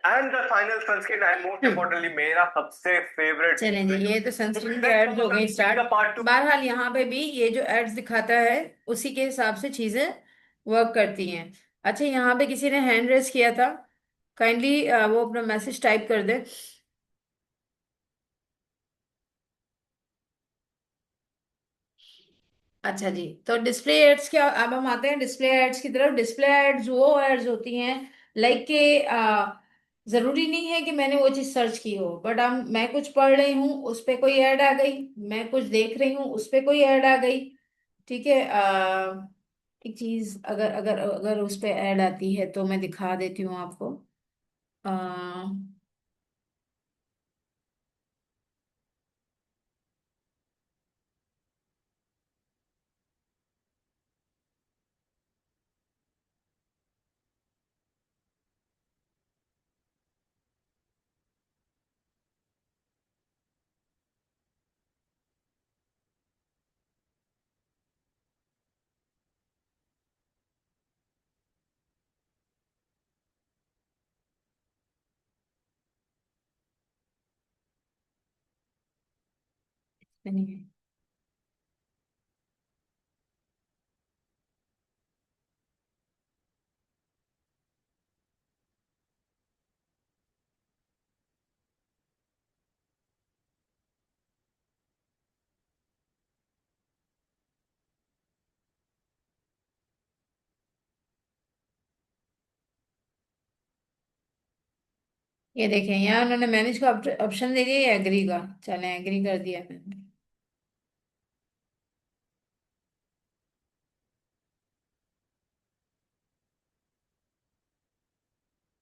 And the final sunscreen and most importantly मेरा सबसे फेवरेट। चलें जी, ये तो सनस्क्रीन के एड्स हो गए स्टार्ट। बहरहाल यहाँ पे भी ये जो एड्स दिखाता है उसी के हिसाब से चीजें वर्क करती हैं। अच्छा, यहाँ पे किसी ने हैंड रेस किया था, काइंडली वो अपना मैसेज टाइप कर दे। अच्छा जी, तो डिस्प्ले एड्स क्या, अब हम आते हैं डिस्प्ले एड्स की तरफ। डिस्प्ले एड्स वो एड्स होती हैं लाइक के जरूरी नहीं है कि मैंने वो चीज सर्च की हो, बट हम मैं कुछ पढ़ रही हूँ उस पे कोई ऐड आ गई, मैं कुछ देख रही हूँ उस पे कोई ऐड आ गई। ठीक है, एक चीज अगर अगर अगर उस पे ऐड आती है तो मैं दिखा देती हूँ आपको। आ, नहीं है। ये देखें, यहाँ उन्होंने मैनेज का ऑप्शन दे दिया या एग्री का। चलें, एग्री कर दिया मैंने।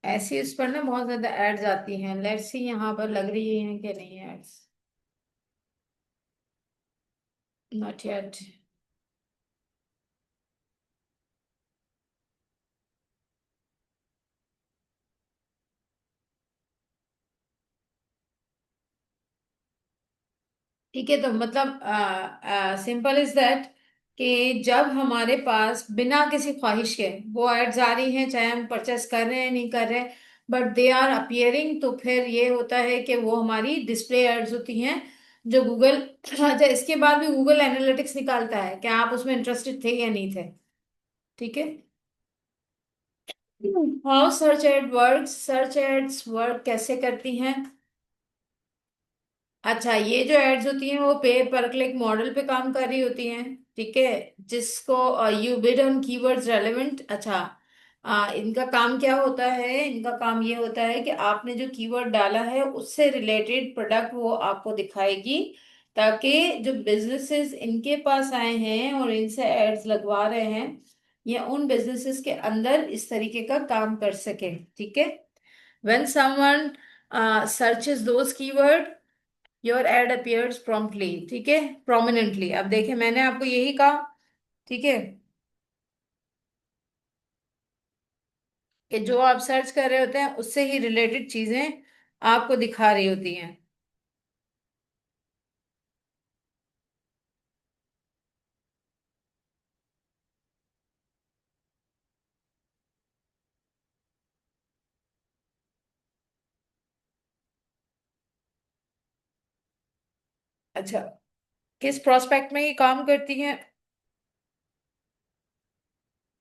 ऐसी उस पर ना बहुत ज्यादा एड्स आती हैं। लेट्स सी यहाँ पर लग रही है कि नहीं एड्स। Not yet. ठीक है, तो मतलब सिंपल इज दैट कि जब हमारे पास बिना किसी ख्वाहिश के वो एड्स आ रही हैं, चाहे हम परचेस कर रहे हैं नहीं कर रहे हैं, बट दे आर अपियरिंग, तो फिर ये होता है कि वो हमारी डिस्प्ले एड्स होती हैं जो गूगल अच्छा, इसके बाद भी गूगल एनालिटिक्स निकालता है कि आप उसमें इंटरेस्टेड थे या नहीं थे। ठीक है, how search ad work. Search ads work कैसे करती हैं? अच्छा, ये जो एड्स होती हैं वो पे पर क्लिक मॉडल पे काम कर रही होती हैं। ठीक है, जिसको you bid on keywords relevant. अच्छा, इनका काम क्या होता है? इनका काम ये होता है कि आपने जो कीवर्ड डाला है उससे रिलेटेड प्रोडक्ट वो आपको दिखाएगी, ताकि जो बिजनेसेस इनके पास आए हैं और इनसे एड्स लगवा रहे हैं, ये उन बिजनेसेस के अंदर इस तरीके का काम कर सके। ठीक है, when someone searches those keyword, your ad appears promptly, ठीक है, prominently। अब देखिए, मैंने आपको यही कहा, ठीक है, कि जो आप सर्च कर रहे होते हैं उससे ही रिलेटेड चीजें आपको दिखा रही होती हैं। अच्छा, किस प्रोस्पेक्ट में ये काम करती हैं?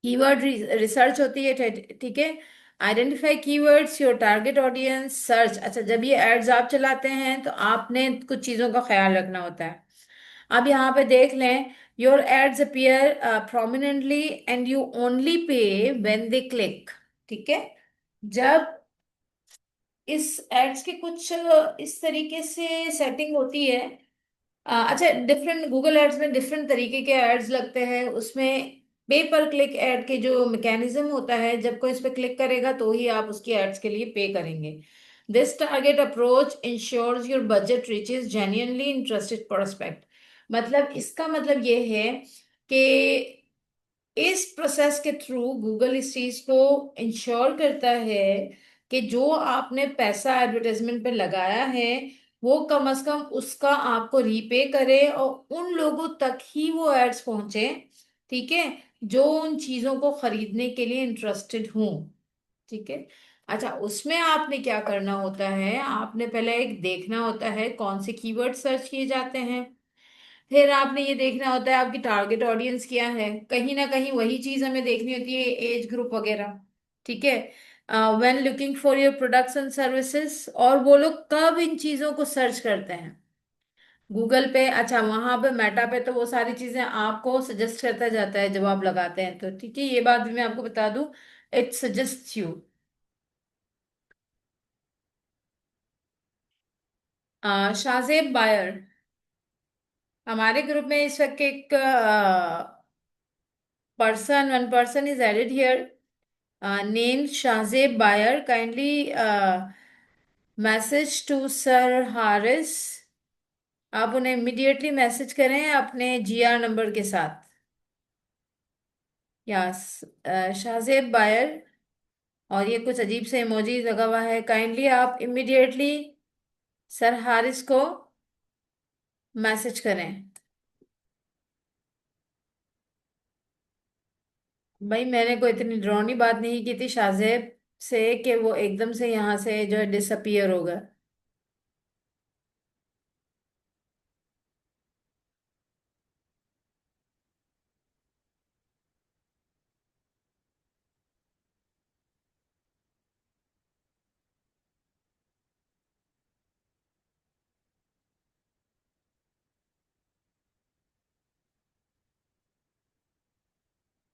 कीवर्ड रिसर्च होती है, ठीक है। Identify keywords, your target audience, search. अच्छा, जब ये एड्स आप चलाते हैं तो आपने कुछ चीजों का ख्याल रखना होता है। अब यहाँ पे देख लें, your ads appear prominently and you only pay when they click. ठीक है, जब इस एड्स के कुछ इस तरीके से सेटिंग होती है। अच्छा, डिफरेंट गूगल एड्स में डिफरेंट तरीके के एड्स लगते हैं। उसमें पे पर क्लिक एड के जो मैकेनिज्म होता है, जब कोई इस पर क्लिक करेगा तो ही आप उसकी एड्स के लिए पे करेंगे। This target approach ensures your budget reaches genuinely interested prospect. मतलब इसका मतलब ये है कि इस प्रोसेस के थ्रू गूगल इस चीज को इंश्योर करता है कि जो आपने पैसा एडवर्टाइजमेंट पे लगाया है वो कम से कम उसका आपको रीपे करे, और उन लोगों तक ही वो एड्स पहुंचे, ठीक है, जो उन चीजों को खरीदने के लिए इंटरेस्टेड हूं। ठीक है। अच्छा, उसमें आपने क्या करना होता है? आपने पहले एक देखना होता है कौन से कीवर्ड सर्च किए जाते हैं। फिर आपने ये देखना होता है आपकी टारगेट ऑडियंस क्या है। कहीं ना कहीं वही चीज हमें देखनी होती है, एज ग्रुप वगैरह। ठीक है, when looking for your products and services, और वो लोग कब इन चीजों को सर्च करते हैं गूगल पे। अच्छा, वहां पे मेटा पे तो वो सारी चीजें आपको सजेस्ट करता जाता है जब आप लगाते हैं तो, ठीक है, ये बात भी मैं आपको बता दूं, it suggest you. Shahzeb Bayer, हमारे ग्रुप में इस वक्त एक one person is added here, named Shahzeb Bayer. Kindly message to Sir Haris। आप उन्हें इमीडिएटली मैसेज करें अपने जीआर नंबर के साथ। यस, शाहजेब बायर, और ये कुछ अजीब से इमोजी लगा हुआ है। काइंडली आप इमीडिएटली सर हारिस को मैसेज करें। भाई, मैंने कोई इतनी डरावनी बात नहीं की थी शाहजेब से कि वो एकदम से यहाँ से जो है डिसअपियर होगा।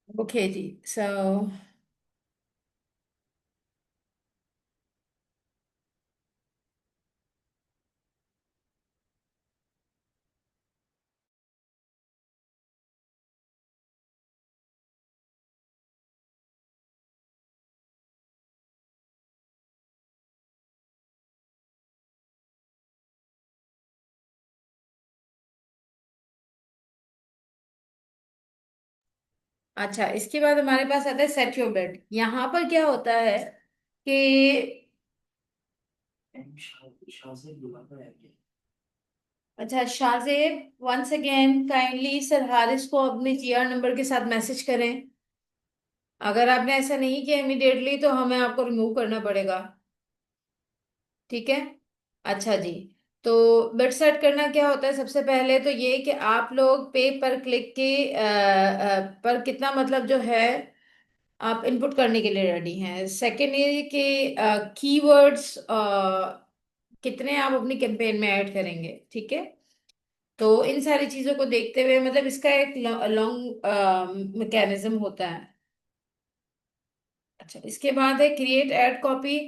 ओके जी, सो अच्छा, इसके बाद हमारे पास आता है सेट योर बेट। यहाँ पर क्या होता है कि अच्छा, Shahzeb once again kindly sir Haris को अपने जीआर नंबर के साथ मैसेज करें। अगर आपने ऐसा नहीं किया इमीडिएटली तो हमें आपको रिमूव करना पड़ेगा। ठीक है। अच्छा जी, तो बेट सेट करना क्या होता है? सबसे पहले तो ये कि आप लोग पे पर क्लिक के पर कितना मतलब जो है आप इनपुट करने के लिए रेडी हैं। सेकेंड ये कि कीवर्ड्स कितने आप अपनी कैंपेन में ऐड करेंगे। ठीक है, तो इन सारी चीजों को देखते हुए मतलब इसका एक लॉन्ग मैकेनिज्म होता है। अच्छा, इसके बाद है create ad copy,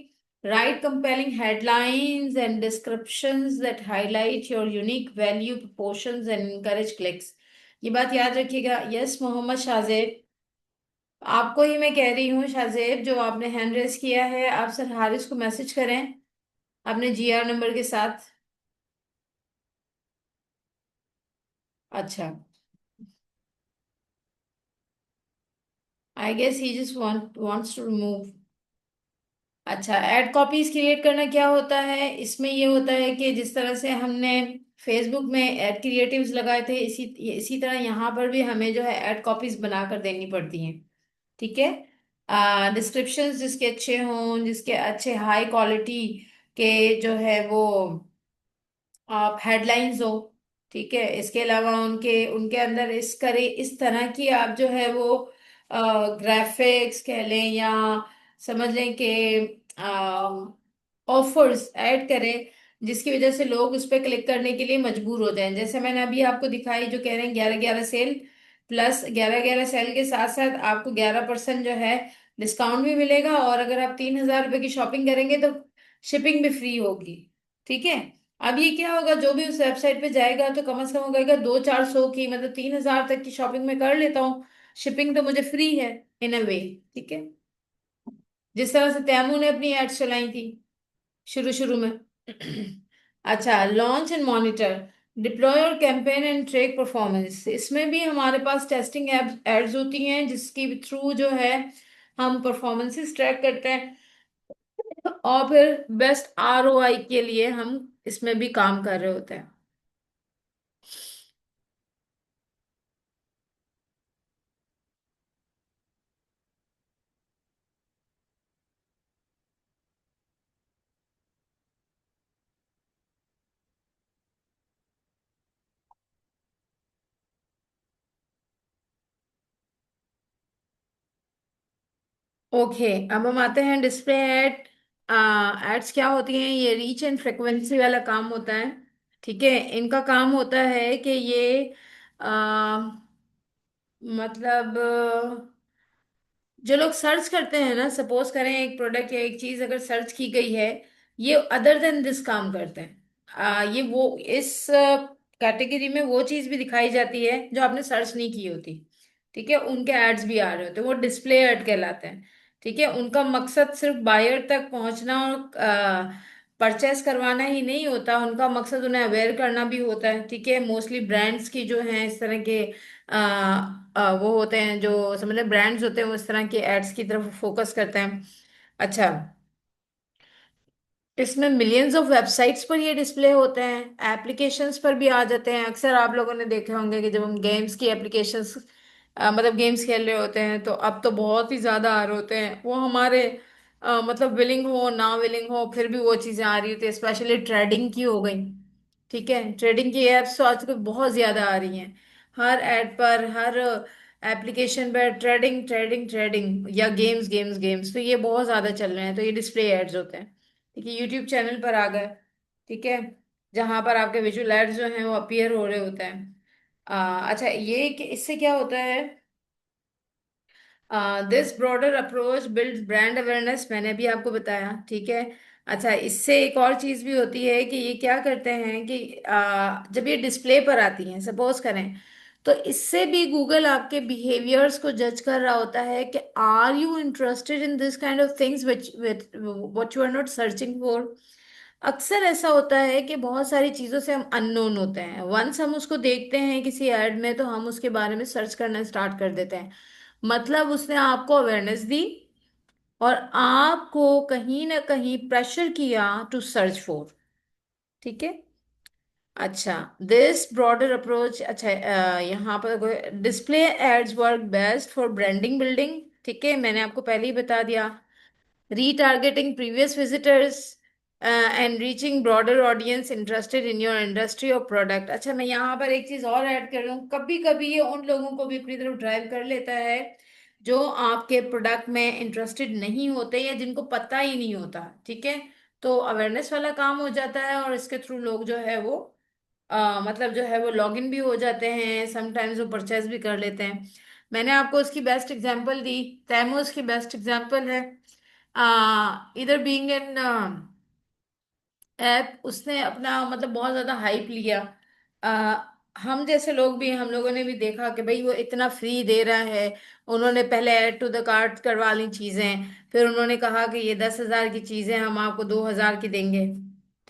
right compelling headlines and descriptions that highlight your unique value proportions and encourage clicks. ये बात याद रखिएगा। यस मोहम्मद शाहजेब, आपको ही मैं कह रही हूँ शाहजेब, जो आपने हैंड रेस किया है, आप सर हारिस को मैसेज करें अपने जीआर नंबर के साथ। अच्छा, I guess he just wants to remove. अच्छा, एड कॉपीज क्रिएट करना क्या होता है, इसमें ये होता है कि जिस तरह से हमने फेसबुक में एड क्रिएटिव्स लगाए थे, इसी तरह यहाँ पर भी हमें जो है एड कॉपीज बनाकर देनी पड़ती हैं। ठीक है। डिस्क्रिप्शंस जिसके अच्छे हों, जिसके अच्छे हाई क्वालिटी के जो है वो आप हेडलाइंस हो। ठीक है। इसके अलावा उनके उनके अंदर इस तरह की आप जो है वो ग्राफिक्स कह लें या समझ लें कि ऑफर्स ऐड करें, जिसकी वजह से लोग उस पर क्लिक करने के लिए मजबूर हो जाएं। जैसे मैंने अभी आपको दिखाई, जो कह रहे हैं 11/11 सेल, प्लस 11/11 सेल के साथ साथ आपको 11% जो है डिस्काउंट भी मिलेगा, और अगर आप 3,000 रुपए की शॉपिंग करेंगे तो शिपिंग भी फ्री होगी। ठीक है। अब ये क्या होगा, जो भी उस वेबसाइट पे जाएगा तो कम से कम वो कहेगा 200-400 की, मतलब 3,000 तक की शॉपिंग में कर लेता हूँ, शिपिंग तो मुझे फ्री है इन अ वे। ठीक है। जिस तरह से तैमूर ने अपनी एड्स चलाई थी शुरू शुरू में। अच्छा, लॉन्च एंड मॉनिटर, डिप्लॉय और कैंपेन एंड ट्रैक परफॉर्मेंस, इसमें भी हमारे पास टेस्टिंग एड्स होती हैं, जिसकी थ्रू जो है हम परफॉर्मेंसेस ट्रैक करते हैं, और फिर बेस्ट आरओआई के लिए हम इसमें भी काम कर रहे होते हैं। ओके, अब हम आते हैं डिस्प्ले एड। एड्स क्या होती हैं, ये रीच एंड फ्रिक्वेंसी वाला काम होता है। ठीक है। इनका काम होता है कि ये मतलब जो लोग सर्च करते हैं ना, सपोज करें एक प्रोडक्ट या एक चीज अगर सर्च की गई है, ये अदर देन दिस काम करते हैं। ये वो इस कैटेगरी में वो चीज भी दिखाई जाती है जो आपने सर्च नहीं की होती। ठीक है। उनके एड्स भी आ रहे होते हैं, वो डिस्प्ले एड कहलाते हैं। ठीक है। उनका मकसद सिर्फ बायर तक पहुंचना और परचेस करवाना ही नहीं होता, उनका मकसद उन्हें अवेयर करना भी होता है। ठीक है। मोस्टली ब्रांड्स की जो हैं इस तरह के वो होते हैं, जो समझ ब्रांड्स होते हैं, वो इस तरह के एड्स की तरफ फोकस करते हैं। अच्छा, इसमें मिलियंस ऑफ वेबसाइट्स पर ये डिस्प्ले होते हैं, एप्लीकेशंस पर भी आ जाते हैं। अक्सर आप लोगों ने देखे होंगे कि जब हम गेम्स की एप्लीकेशंस मतलब गेम्स खेल रहे होते हैं, तो अब तो बहुत ही ज्यादा आ रहे होते हैं, वो हमारे मतलब विलिंग हो ना विलिंग हो फिर भी वो चीजें आ रही होती है। स्पेशली ट्रेडिंग की हो गई। ठीक है। ट्रेडिंग की एप्स तो आजकल बहुत ज्यादा आ रही हैं, हर एड पर, हर एप्लीकेशन पर ट्रेडिंग ट्रेडिंग ट्रेडिंग, या गेम्स गेम्स गेम्स, तो ये बहुत ज्यादा चल रहे हैं, तो ये डिस्प्ले एड्स होते हैं। ठीक है। यूट्यूब चैनल पर आ गए। ठीक है। जहां पर आपके विजुअल एड्स जो हैं वो अपीयर हो रहे होते हैं। अच्छा, ये कि इससे क्या होता है, this broader approach builds brand awareness, मैंने भी आपको बताया। ठीक है। अच्छा, इससे एक और चीज भी होती है कि ये क्या करते हैं कि जब ये डिस्प्ले पर आती हैं, सपोज करें, तो इससे भी गूगल आपके बिहेवियर्स को जज कर रहा होता है कि are you interested in this kind of things which what you are not searching for. अक्सर ऐसा होता है कि बहुत सारी चीज़ों से हम अननोन होते हैं, वंस हम उसको देखते हैं किसी ऐड में तो हम उसके बारे में सर्च करना स्टार्ट कर देते हैं। मतलब उसने आपको अवेयरनेस दी और आपको कहीं ना कहीं प्रेशर किया टू सर्च फॉर। ठीक है। अच्छा, दिस ब्रॉडर अप्रोच, अच्छा यहाँ पर display ads work best for branding building. ठीक है, मैंने आपको पहले ही बता दिया। retargeting previous visitors and reaching broader audience interested in your industry or product। अच्छा, मैं यहाँ पर एक चीज और ऐड कर रहा हूँ, कभी कभी ये उन लोगों को भी अपनी तरफ ड्राइव कर लेता है जो आपके प्रोडक्ट में इंटरेस्टेड नहीं होते या जिनको पता ही नहीं होता। ठीक है। तो अवेयरनेस वाला काम हो जाता है और इसके थ्रू लोग जो है वो मतलब जो है वो लॉगिन भी हो जाते हैं, समटाइम्स वो परचेज भी कर लेते हैं। मैंने आपको उसकी बेस्ट एग्जांपल दी, तैमूर उसकी बेस्ट एग्जांपल है। इधर बीइंग एन ऐप, उसने अपना मतलब बहुत ज्यादा हाइप लिया। हम जैसे लोग भी, हम लोगों ने भी देखा कि भाई वो इतना फ्री दे रहा है। उन्होंने पहले ऐड टू द कार्ट करवा ली चीजें, फिर उन्होंने कहा कि ये 10,000 की चीजें हम आपको 2,000 की देंगे।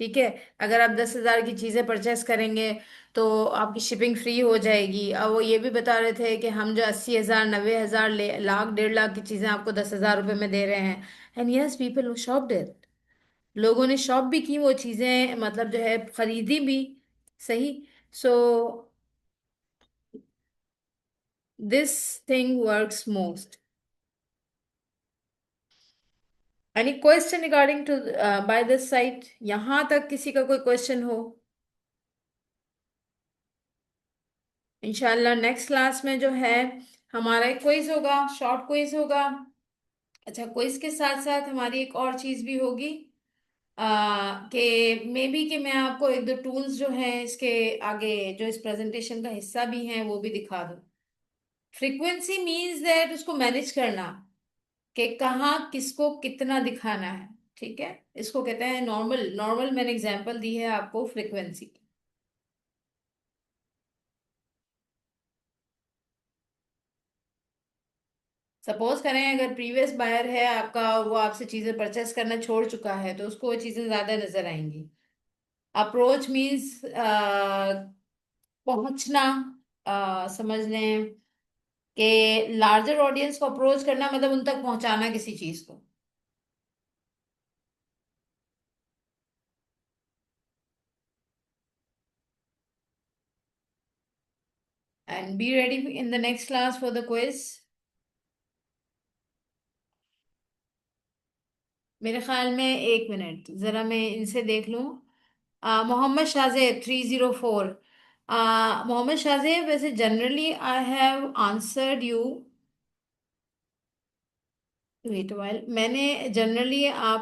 ठीक है, अगर आप 10,000 की चीजें परचेस करेंगे तो आपकी शिपिंग फ्री हो जाएगी। अब वो ये भी बता रहे थे कि हम जो 80,000, 90,000, लाख, 1.5 लाख की चीजें आपको 10,000 रुपये में दे रहे हैं। And yes, people शॉप्ड it. लोगों ने शॉप भी की वो चीजें, मतलब जो है खरीदी भी। सही। So this thing works most. Any question regarding to buy this site? यहां तक किसी का कोई क्वेश्चन हो? इंशाल्लाह नेक्स्ट क्लास में जो है हमारा एक क्विज होगा, शॉर्ट क्विज होगा। अच्छा, क्विज के साथ साथ हमारी एक और चीज भी होगी, कि मे बी कि मैं आपको एक दो टूल्स जो हैं इसके आगे, जो इस प्रेजेंटेशन का हिस्सा भी हैं, वो भी दिखा दूं। फ्रीक्वेंसी मीन्स दैट उसको मैनेज करना, कि कहाँ किसको कितना दिखाना है। ठीक है, इसको कहते हैं नॉर्मल। नॉर्मल मैंने एग्जांपल दी है आपको फ्रीक्वेंसी। सपोज करें अगर प्रीवियस बायर है आपका और वो आपसे चीजें परचेस करना छोड़ चुका है, तो उसको वो चीजें ज्यादा नजर आएंगी। अप्रोच मीन्स पहुंचना, समझ लें कि लार्जर ऑडियंस को अप्रोच करना मतलब उन तक पहुंचाना किसी चीज को। And be ready in the next class for the quiz. मेरे ख्याल में 1 मिनट जरा मैं इनसे देख लूं। मोहम्मद शाहजेब 304। मोहम्मद शाहजेब, वैसे generally I have answered you. Wait while, मैंने जनरली आप